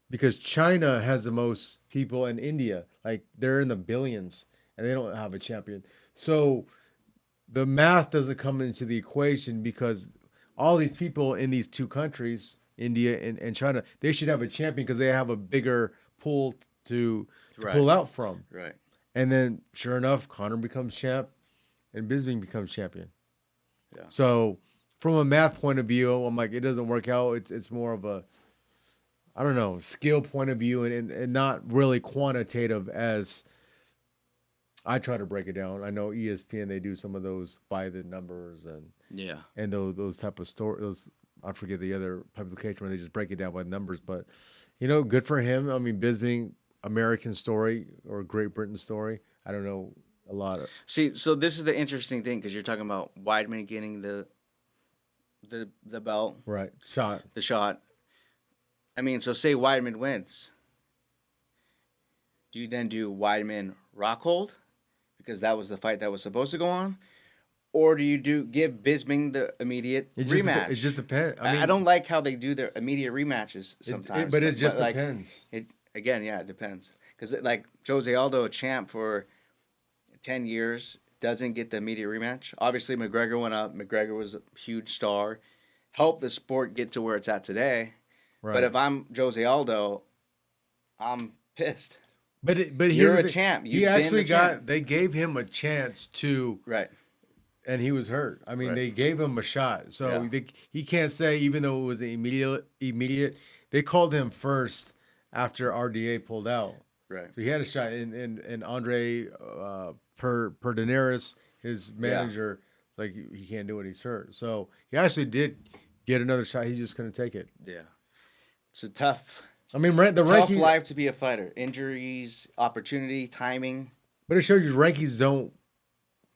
because China has the most people in India, like they're in the billions, and they don't have a champion. So the math doesn't come into the equation because all these people in these two countries, India and China, they should have a champion because they have a bigger pool to Right, pull out from. right. And then, sure enough, Connor becomes champ and Bisping becomes champion. Yeah. So, from a math point of view, I'm like, it doesn't work out. It's more of a I don't know skill point of view and not really quantitative as I try to break it down. I know ESPN they do some of those by the numbers Yeah. and those type of story those I forget the other publication where they just break it down by numbers. But good for him. I mean, Bisping American story or Great Britain story. I don't know a lot of See, so this is the interesting thing because you're talking about Weidman getting the belt, right shot. the shot. I mean, so say Weidman wins. Do you then do Weidman Rockhold because that was the fight that was supposed to go on, or do you give Bisping the immediate It rematch? just depends. I I mean, don't like how they do their immediate rematches sometimes. but it just Like depends. it again, yeah, it depends. Because like Jose Aldo, a champ for 10 years, doesn't get the immediate rematch. Obviously, McGregor went up. McGregor was a huge star, helped the sport get to where it's at today. But Right. if I'm Jose Aldo, I'm pissed. But here's You're the a thing. champ. He You've been the actually champ. they gave him a chance to, Right. and he was hurt. I mean, Right. they gave him a shot. So Yeah. he can't say, even though it was immediate, they called him first after RDA pulled out. Right. So he had a shot. And Andre per Daenerys, his Yeah. manager, like he can't do it. He's hurt. So he actually did get another shot. He just couldn't take it. Yeah. It's a tough, I mean, the tough ranking, life to be a fighter. Injuries, opportunity, timing. but it shows you rankings don't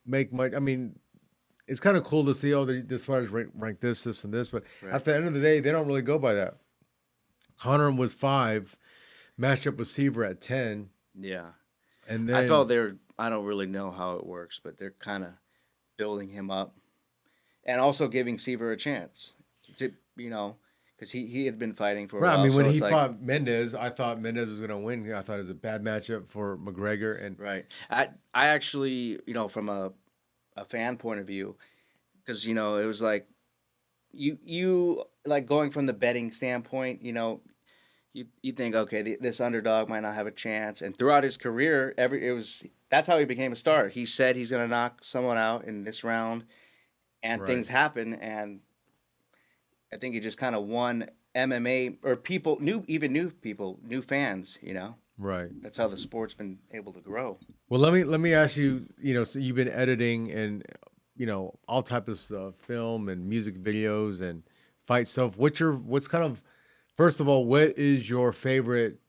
make much. I mean, it's kind of cool to see, oh, this fighters rank this, and this, but Right. at the end of the day, they don't really go by that. Conor was 5, matched up with Seaver at 10, Yeah. and I felt then they're. I don't really know how it works, but they're kind of building him up and also giving Seaver a chance to because he had been fighting for a right. I while. mean, when So he it's like fought Mendez, I thought Mendez was going to win. I thought it was a bad matchup for McGregor, and right. I actually from a fan point of view because it was like you like going from the betting standpoint. you think, okay, this underdog might not have a chance, and throughout his career, that's how he became a star. He said he's gonna knock someone out in this round, and Right. things happen, and I think he just kind of won MMA or people new people, new fans. Right. That's how the sport's been able to grow. Well, let me ask you. So you've been editing and all type of stuff, film and music videos and fight stuff. What's kind of first of all, what is your favorite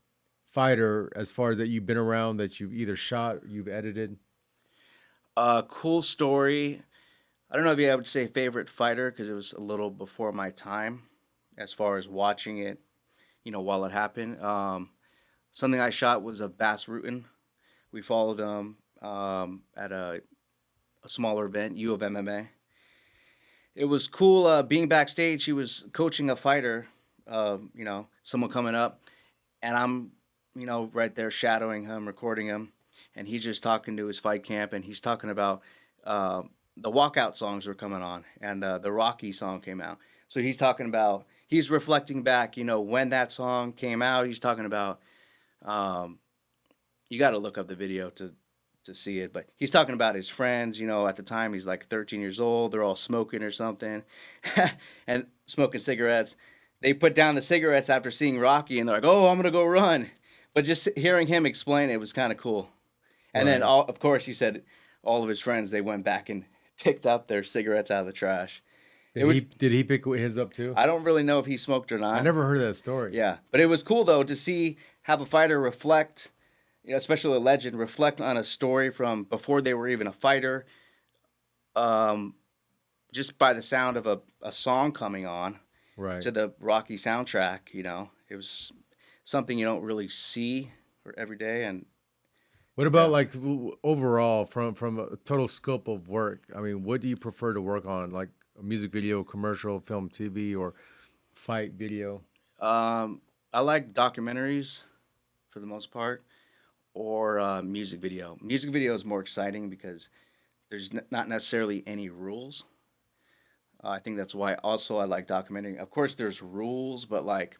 fighter as far as that you've been around that you've either shot, you've edited? Cool story. I don't know if I would say favorite fighter because it was a little before my time as far as watching it, while it happened. Something I shot was a Bass Rutten. We followed him at a smaller event, U of MMA. It was cool being backstage. He was coaching a fighter, someone coming up, and I'm, right there shadowing him, recording him, and he's just talking to his fight camp, and he's talking about uh, the walkout songs were coming on, and the Rocky song came out. So he's reflecting back, when that song came out. He's talking about, um, you got to look up the video to see it, but he's talking about his friends. At the time he's like 13 years old. They're all smoking or something, and smoking cigarettes. They put down the cigarettes after seeing Rocky, and they're like, "Oh, I'm gonna go run." But just hearing him explain it was kind of cool. And then, Right. of course, he said all of his friends they went back and picked up their cigarettes out of the trash. It Did was. he pick his up too? I don't really know if he smoked or I not. never heard that story. Yeah, but it was cool though to see have a fighter reflect, especially a legend, reflect on a story from before they were even a fighter. Um, just by the sound of a song coming on Right. to the Rocky soundtrack, it was something you don't really see for every day. And What about yeah, like overall from a total scope of work? I mean, what do you prefer to work on? Like a music video, commercial, film, TV, or fight video? I like documentaries for the most part, or music video. Music video is more exciting because there's not necessarily any rules. I think that's why also I like documentary. Of course, there's rules, but like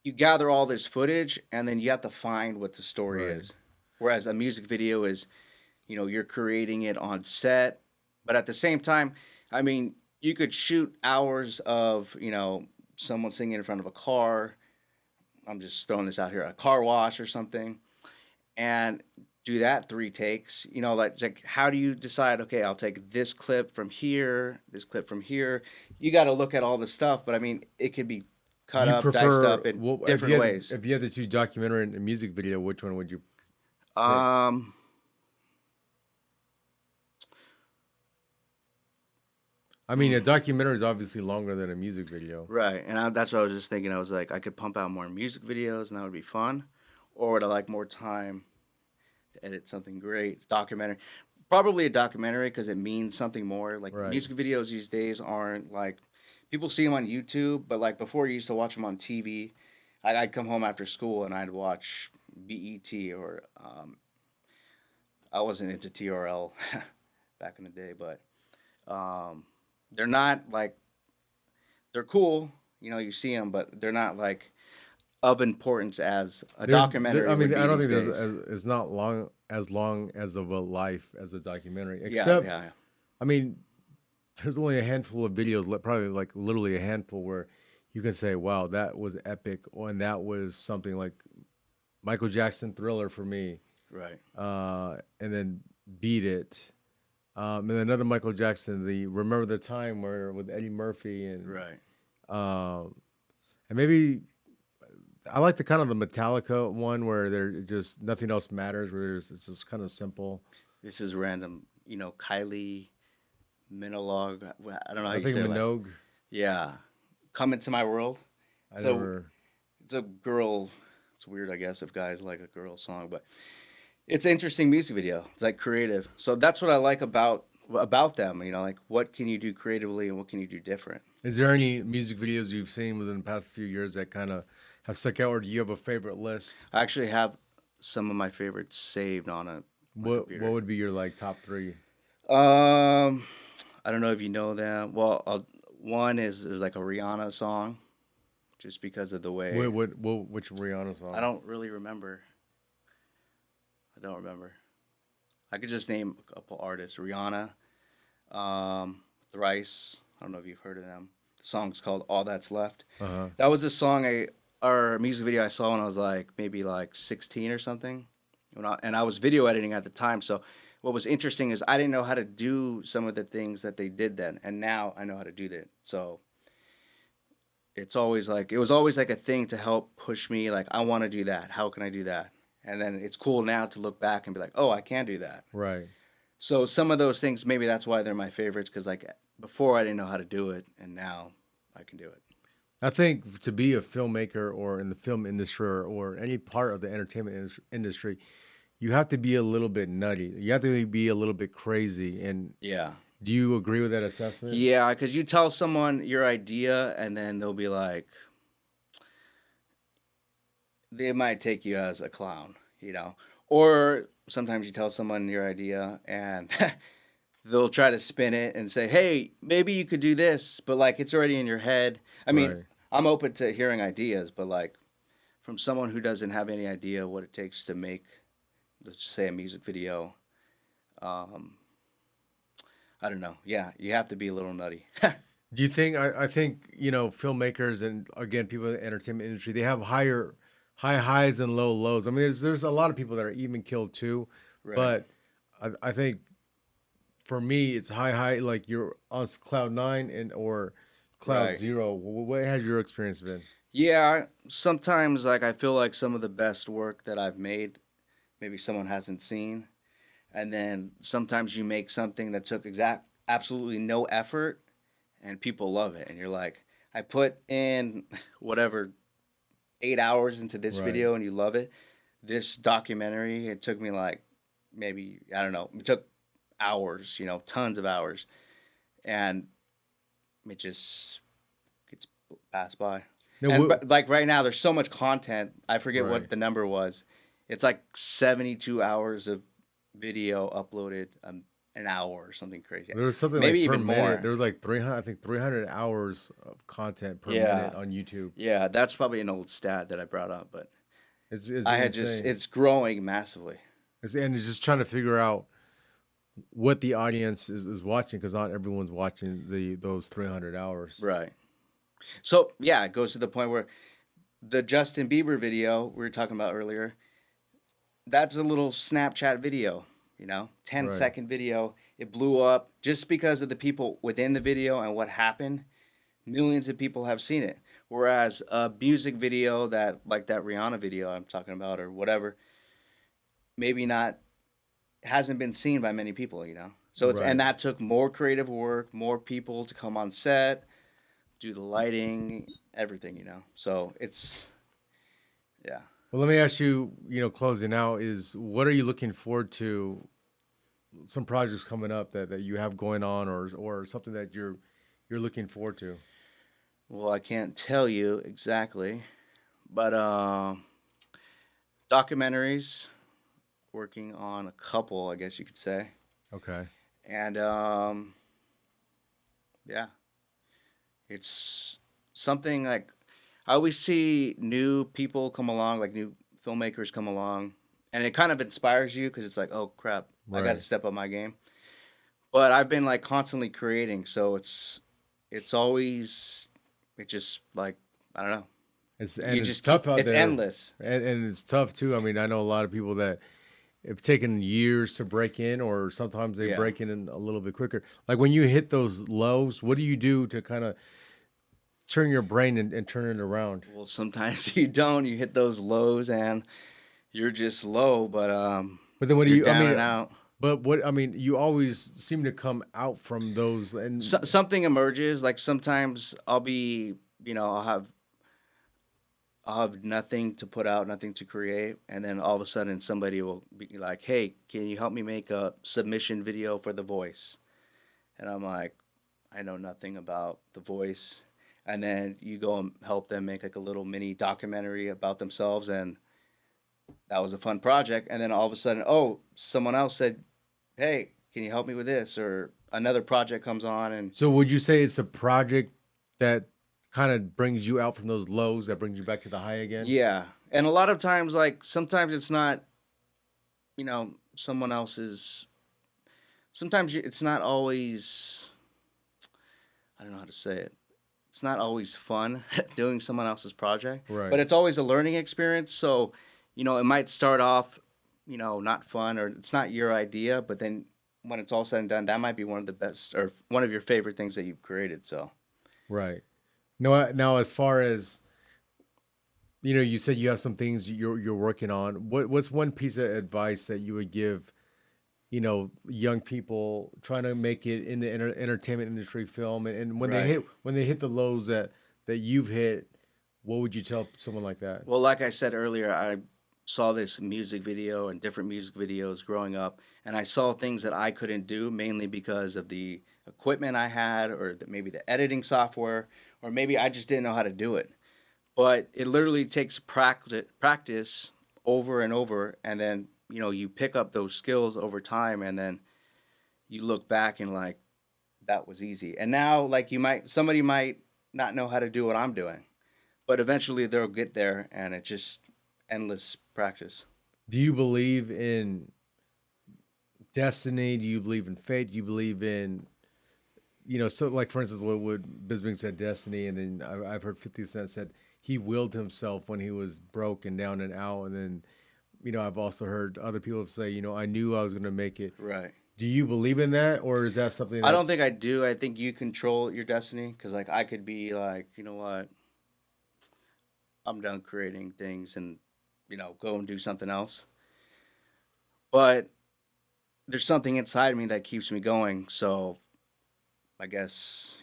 you gather all this footage and then you have to find what the story Right. is. Whereas a music video is, you're creating it on set, but at the same time, I mean, you could shoot hours of, someone singing in front of a car. I'm just throwing this out here, a car wash or something, and do that 3 takes. Like how do you decide? Okay, I'll take this clip from here, this clip from here. You got to look at all the stuff, but I mean, it could be Do cut you up, diced prefer up in well, different ways. if you had to choose documentary and a music video, which one would you pick? Um, I mean, a documentary is obviously longer than a music video. right, and that's what I was just thinking. I was like, I could pump out more music videos, and that would be fun. Or would I like more time to edit something great? Documentary, probably a documentary because it means something more. Like Right. music videos these days aren't like people see them on YouTube, but like before you used to watch them on TV. I'd come home after school and I'd watch BET or I wasn't into TRL back in the day, but um, they're not like they're cool. You see them, but they're not like of importance as a I documentary would mean, be I don't these think days. it's not long as of a life as a documentary. Yeah, Except, yeah, I mean, there's only a handful of videos, probably like literally a handful, where you can say, "Wow, that was epic," and that was something like Michael Jackson Thriller for me, right, and then Beat It, and then another Michael Jackson, the Remember the Time, where with Eddie Murphy right. um, and maybe I like the kind of the Metallica one where they're just nothing else matters, where it's just kind of simple. This is random. Kylie Minogue. I don't know how I you think say her last. Minogue. Yeah, come into my world. I So never. it's a girl. It's weird, I guess, if guys like a girl song, but it's an interesting music video. It's like creative. So that's what I like about them. Like what can you do creatively and what can you do different. Is there any music videos you've seen within the past few years that kind of have stuck out, or do you have a favorite list? I actually have some of my favorites saved on my What computer. would be your like top three? Um, I don't know if you know them. Well, one is there's like a Rihanna song. just because of the way. Which Rihanna I song? don't really remember. I don't remember. I could just name a couple artists: Rihanna, Thrice. I don't know if you've heard of them. The song's called "All That's Left." Uh huh. That was a song or music video I saw when I was like maybe like 16 or something. And I was video editing at the time. So what was interesting is I didn't know how to do some of the things that they did then, and now I know how to do that. So it was always like a thing to help push me. Like I want to do that. How can I do that? And then it's cool now to look back and be like, oh, I can do that. Right. So some of those things, maybe that's why they're my favorites because like before I didn't know how to do it, and now I can do it. I think to be a filmmaker or in the film industry or any part of the entertainment industry, you have to be a little bit nutty. You have to be a little bit crazy. And Yeah. do you agree with that assessment? Yeah, because you tell someone your idea, and then they'll be like, they might take you as a clown, you know? Or sometimes you tell someone your idea, and they'll try to spin it and say, hey, maybe you could do this, but like it's already in your head. I mean, Right. I'm open to hearing ideas, but like from someone who doesn't have any idea what it takes to make, let's just say, a music video, um, I don't know. Yeah, you have to be a little nutty. Do you think I think, filmmakers and again people in the entertainment industry, they have high highs and low lows. I mean, there's a lot of people that are even killed too, Right. but I think for me it's high like you're on cloud nine and or cloud Right. zero. What has your experience been? Yeah, sometimes like I feel like some of the best work that I've made, maybe someone hasn't seen, and then sometimes you make something that took absolutely no effort and people love it and you're like, I put in whatever 8 hours into this Right. video and you love it. This documentary, it took me like maybe, I don't know, it took hours, tons of hours, and it just gets passed by. No, And like right now, there's so much content. I forget right. what the number was. It's like 72 hours of video uploaded an hour or something crazy. There was something Maybe like per even minute. more. There was like 300, I think 300 hours of content per minute Yeah, on YouTube. yeah. That's probably an old stat that I brought up, but It's I had just insane. it's growing massively. And it's just trying to figure out what the audience is watching because not everyone's watching those 300 hours. Right. So yeah, it goes to the point where the Justin Bieber video we were talking about earlier, that's a little Snapchat video, 10 Right. second video. It blew up just because of the people within the video and what happened. Millions of people have seen it. Whereas a music video like that Rihanna video I'm talking about or whatever, maybe not, hasn't been seen by many people. So and Right. that took more creative work, more people to come on set, do the lighting, everything. So yeah. Well, let me ask you, closing out is what are you looking forward to some projects coming up that you have going on or something that you're looking forward to? Well, I can't tell you exactly, but documentaries, working on a couple, I guess you could say. Okay. And yeah, it's something like I always see new people come along, like new filmmakers come along, and it kind of inspires you because it's like, oh crap, I got to Right. step up my game. But I've been like constantly creating, so it's always it's just like I don't know. You It's just tough keep out it's there, endless. and it's tough too. I mean, I know a lot of people that have taken years to break in, or sometimes they Yeah. break in a little bit quicker. Like when you hit those lows, what do you do to kind of turn your brain and turn it around? Well, sometimes you don't. You hit those lows and you're just low, but But then what do you're you? I down mean, and out. but what I mean, you always seem to come out from those, and Something emerges. Like sometimes I'll have nothing to put out, nothing to create, and then all of a sudden somebody will be like, "Hey, can you help me make a submission video for The Voice?" And I'm like, "I know nothing about The Voice." And then you go and help them make like a little mini documentary about themselves, and that was a fun project. And then all of a sudden, oh, someone else said, "Hey, can you help me with this?" Or another project comes on, and so would you say it's a project that kind of brings you out from those lows that brings you back to the high again. Yeah. And a lot of times, like, sometimes it's not, someone else's, it's not always, I don't know how to say it. It's not always fun doing someone else's project, Right. but it's always a learning experience. So, it might start off, not fun or it's not your idea, but then when it's all said and done, that might be one of the best or one of your favorite things that you've created. So, Right. No, now as far as you said you have some things you're working on. What's one piece of advice that you would give, young people trying to make it in the entertainment industry, film, and when right. they hit the lows that you've hit, what would you tell someone like that? Well, like I said earlier, I saw this music video and different music videos growing up, and I saw things that I couldn't do mainly because of the equipment I had, or maybe the editing software, or maybe I just didn't know how to do it. But it literally takes practice over and over, and then you pick up those skills over time, and then you look back and like that was easy. And now, like somebody might not know how to do what I'm doing, but eventually they'll get there, and it's just endless practice. Do you believe in destiny? Do you believe in fate? Do you believe in so like for instance, what would Bisping said destiny, and then I've heard 50 Cent said he willed himself when he was broke and down and out, and then I've also heard other people say I knew I was going to make it. Right. Do you believe in that, or is that something I don't that's think I do. I think you control your destiny because, like, I could be like, you know what, I'm done creating things and, go and do something else. But there's something inside me that keeps me going. So I guess,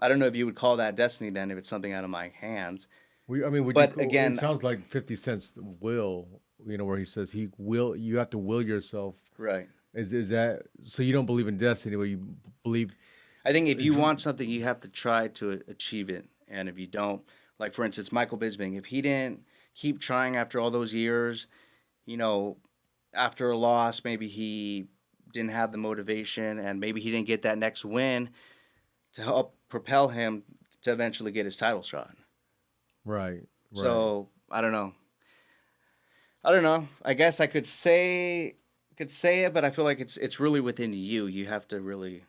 I don't know if you would call that destiny then if it's something out of my hands. I mean, would you? But It again, sounds like 50 Cent's will. Where he says he will. You have to will yourself. right. Is that so? You don't believe in destiny, but you believe. I think if you want something, you have to try to achieve it. And if you don't, like for instance, Michael Bisping, if he didn't keep trying after all those years, you know, after a loss, maybe he didn't have the motivation and maybe he didn't get that next win to help propel him to eventually get his title shot. Right. Right. So I don't know. I don't know. I guess I could say it, but I feel like it's really within you. You have to really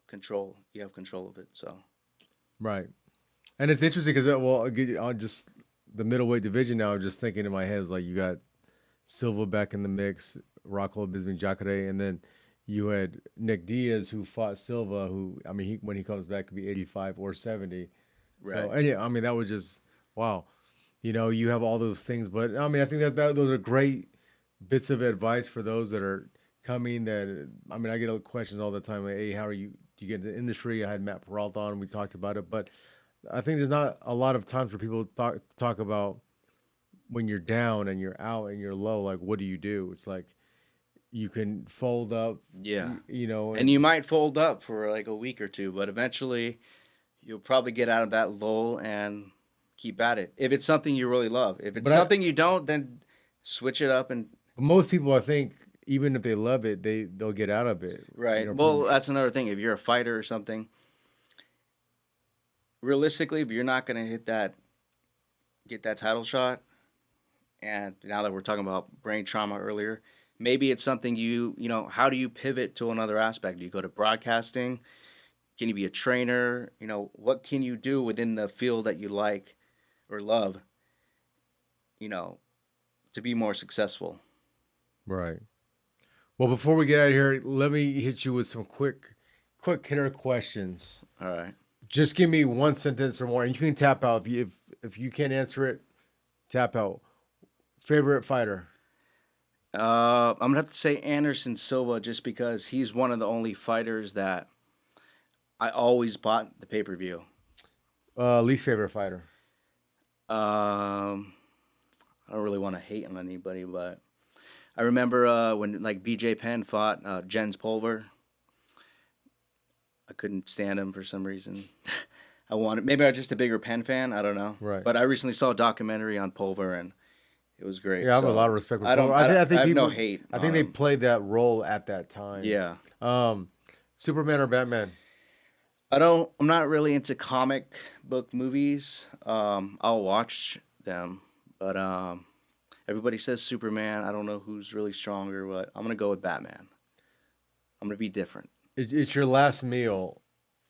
control. You have control of it. So Right. And it's interesting because on just the middleweight division now. Just thinking in my head is like you got Silva back in the mix, Rockhold, Bisping, Jacare, and then you had Nick Diaz who fought Silva. Who I mean, when he comes back, could be 85 or 70. So right. and yeah, I mean that was just wow. You have all those things, but I mean I think that those are great bits of advice for those that are coming. That I mean I get questions all the time. Like, hey, how are you? Do you get into the industry? I had Matt Peralta on. We talked about it, but I think there's not a lot of times where people talk about when you're down and you're out and you're low. Like, what do you do? It's like you can fold up, Yeah. And and you might fold up for like a week or two, but eventually you'll probably get out of that lull and keep at it. If it's something you really love. If it's but I something you don't, then switch it up and most people I think even if they love it, they'll get out of it. right. Pretty Well, that's another thing. If you're a fighter or something, realistically, if you're not gonna get that title shot, and now that we're talking about brain trauma earlier, maybe it's something how do you pivot to another aspect? Do you go to broadcasting? Can you be a trainer? What can you do within the field that you like or love, you know, to be more successful? right. Well, before we get out of here, let me hit you with some quick hitter questions. All right. Just give me one sentence or more, and you can tap out if you can't answer it. Tap out. Favorite fighter. I'm gonna have to say Anderson Silva just because he's one of the only fighters that I always bought the pay per view. Least favorite fighter. I don't really want to hate on anybody, but I remember when like BJ Penn fought Jens Pulver. I couldn't stand him for some reason. Maybe I was just a bigger Penn fan. I don't know. Right. But I recently saw a documentary on Pulver and it was great. Yeah, I have a lot So of respect for I don't. Pulver. I I think have no people. hate I think on they him. played that role at that time. Yeah. Um, Superman or Batman? I'm not really into comic book movies. I'll watch them, but everybody says Superman. I don't know who's really stronger, but I'm gonna go with Batman. I'm gonna be different. It's your last meal,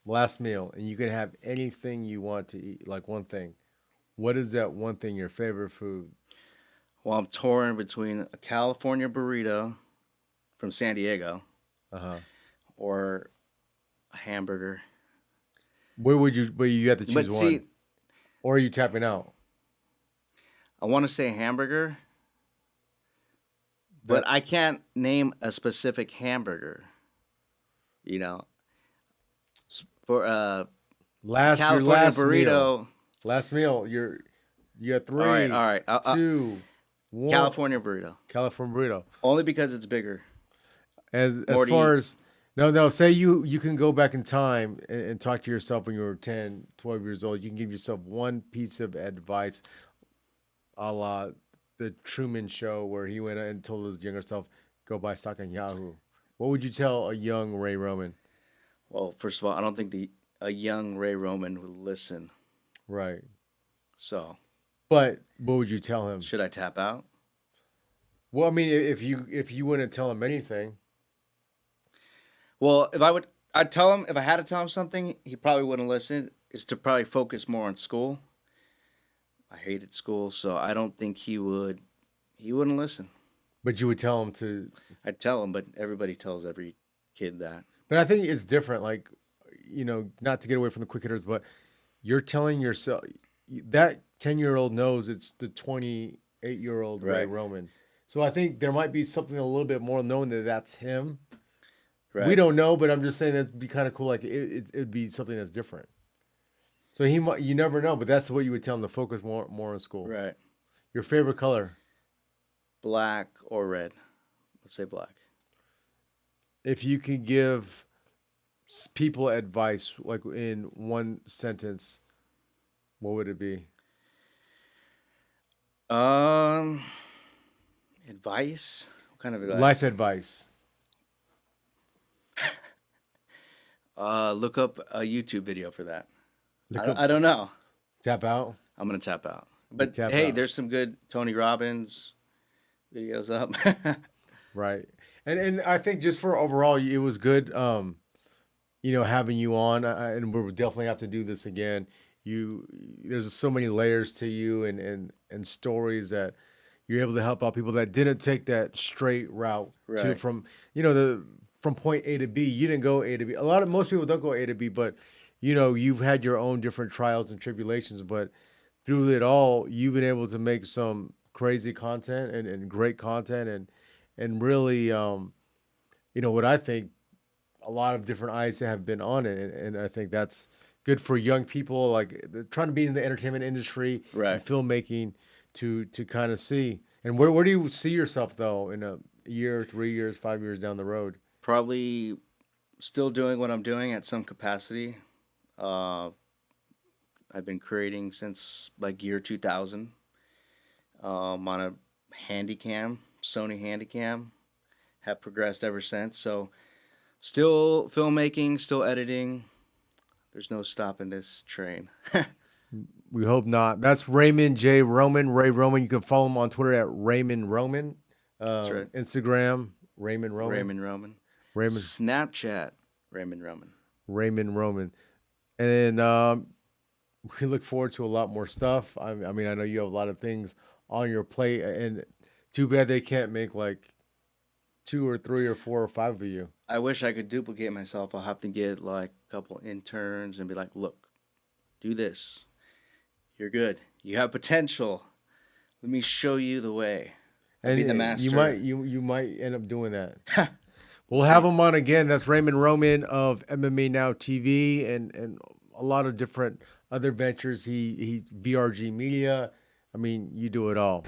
and you can have anything you want to eat, like one thing. What is that one thing? Your favorite food? Well, I'm torn between a California burrito from San Diego Uh huh. or a hamburger. Where would you? But you have to choose But one, see, or are you tapping out? I want to say hamburger, but That I can't name a specific hamburger. You know, for your California last meal. burrito. Last meal. You got All right, three, all right. two, one. California burrito. California burrito. Only because it's bigger. As More to far eat. as no, say you can go back in time and talk to yourself when you were 10, 12 years old. You can give yourself one piece of advice, a la the Truman Show, where he went and told his younger self, "Go buy stock on Yahoo." What would you tell a young Ray Roman? Well, first of all, I don't think the a young Ray Roman would listen. Right. So, But what would you tell him? should I tap out? Well, I mean, if you wouldn't tell him anything, Well, I'd tell him if I had to tell him something, he probably wouldn't listen. Is to probably focus more on school. I hated school, so I don't think he would. He wouldn't listen. but you would tell him to. I'd tell him, but everybody tells every kid that. But I think it's different. Like, not to get away from the quick hitters, but you're telling yourself that 10-year-old knows it's the 28-year-old Ray Right. Roman. So I think there might be something a little bit more knowing that that's him. We Right. don't know, but I'm just saying that'd be kind of cool. Like it'd be something that's different. So he might, you never know, but that's what you would tell him to focus more on school. Right. Your favorite color, Black or red. Let's say black. if you could give people advice, like in one sentence, what would it be? Um, advice. What kind of Life advice? advice. Look up a YouTube video for that. Look up, I don't know. tap out, I'm gonna tap out. you But tap hey, out. there's some good Tony Robbins videos up. Right. And I think just for overall, it was good. Having you on, and we'll definitely have to do this again. There's so many layers to you, and stories that you're able to help out people that didn't take that straight route to Right. from the from point A to B. You didn't go A to B. Most people don't go A to B, but you've had your own different trials and tribulations. But through it all, you've been able to make some crazy content and great content and really what I think a lot of different eyes have been on it, and I think that's good for young people like trying to be in the entertainment industry and Right. filmmaking to kind of see. And where do you see yourself though in a year, 3 years, 5 years down the road? Probably still doing what I'm doing at some capacity. Uh, I've been creating since like year 2000. On a Handycam, Sony Handycam. Have progressed ever since. So still filmmaking, still editing. There's no stopping this train. We hope not. That's Raymond J. Roman, Ray Roman. You can follow him on Twitter at Raymond Roman, That's right. Instagram Raymond Roman, Raymond Roman. Raymond Snapchat, Raymond Roman. Raymond Roman, and we look forward to a lot more stuff. I mean, I know you have a lot of things on your plate, and too bad they can't make like two or three or four or five of you. I wish I could duplicate myself. I'll have to get like a couple interns and be like, look, do this. You're good. You have potential. Let me show you the way. I'll be the And master. you might end up doing that. We'll have him on again. That's Raymond Roman of MMA Now TV and a lot of different other ventures. He VRG Media. I mean, you do it all.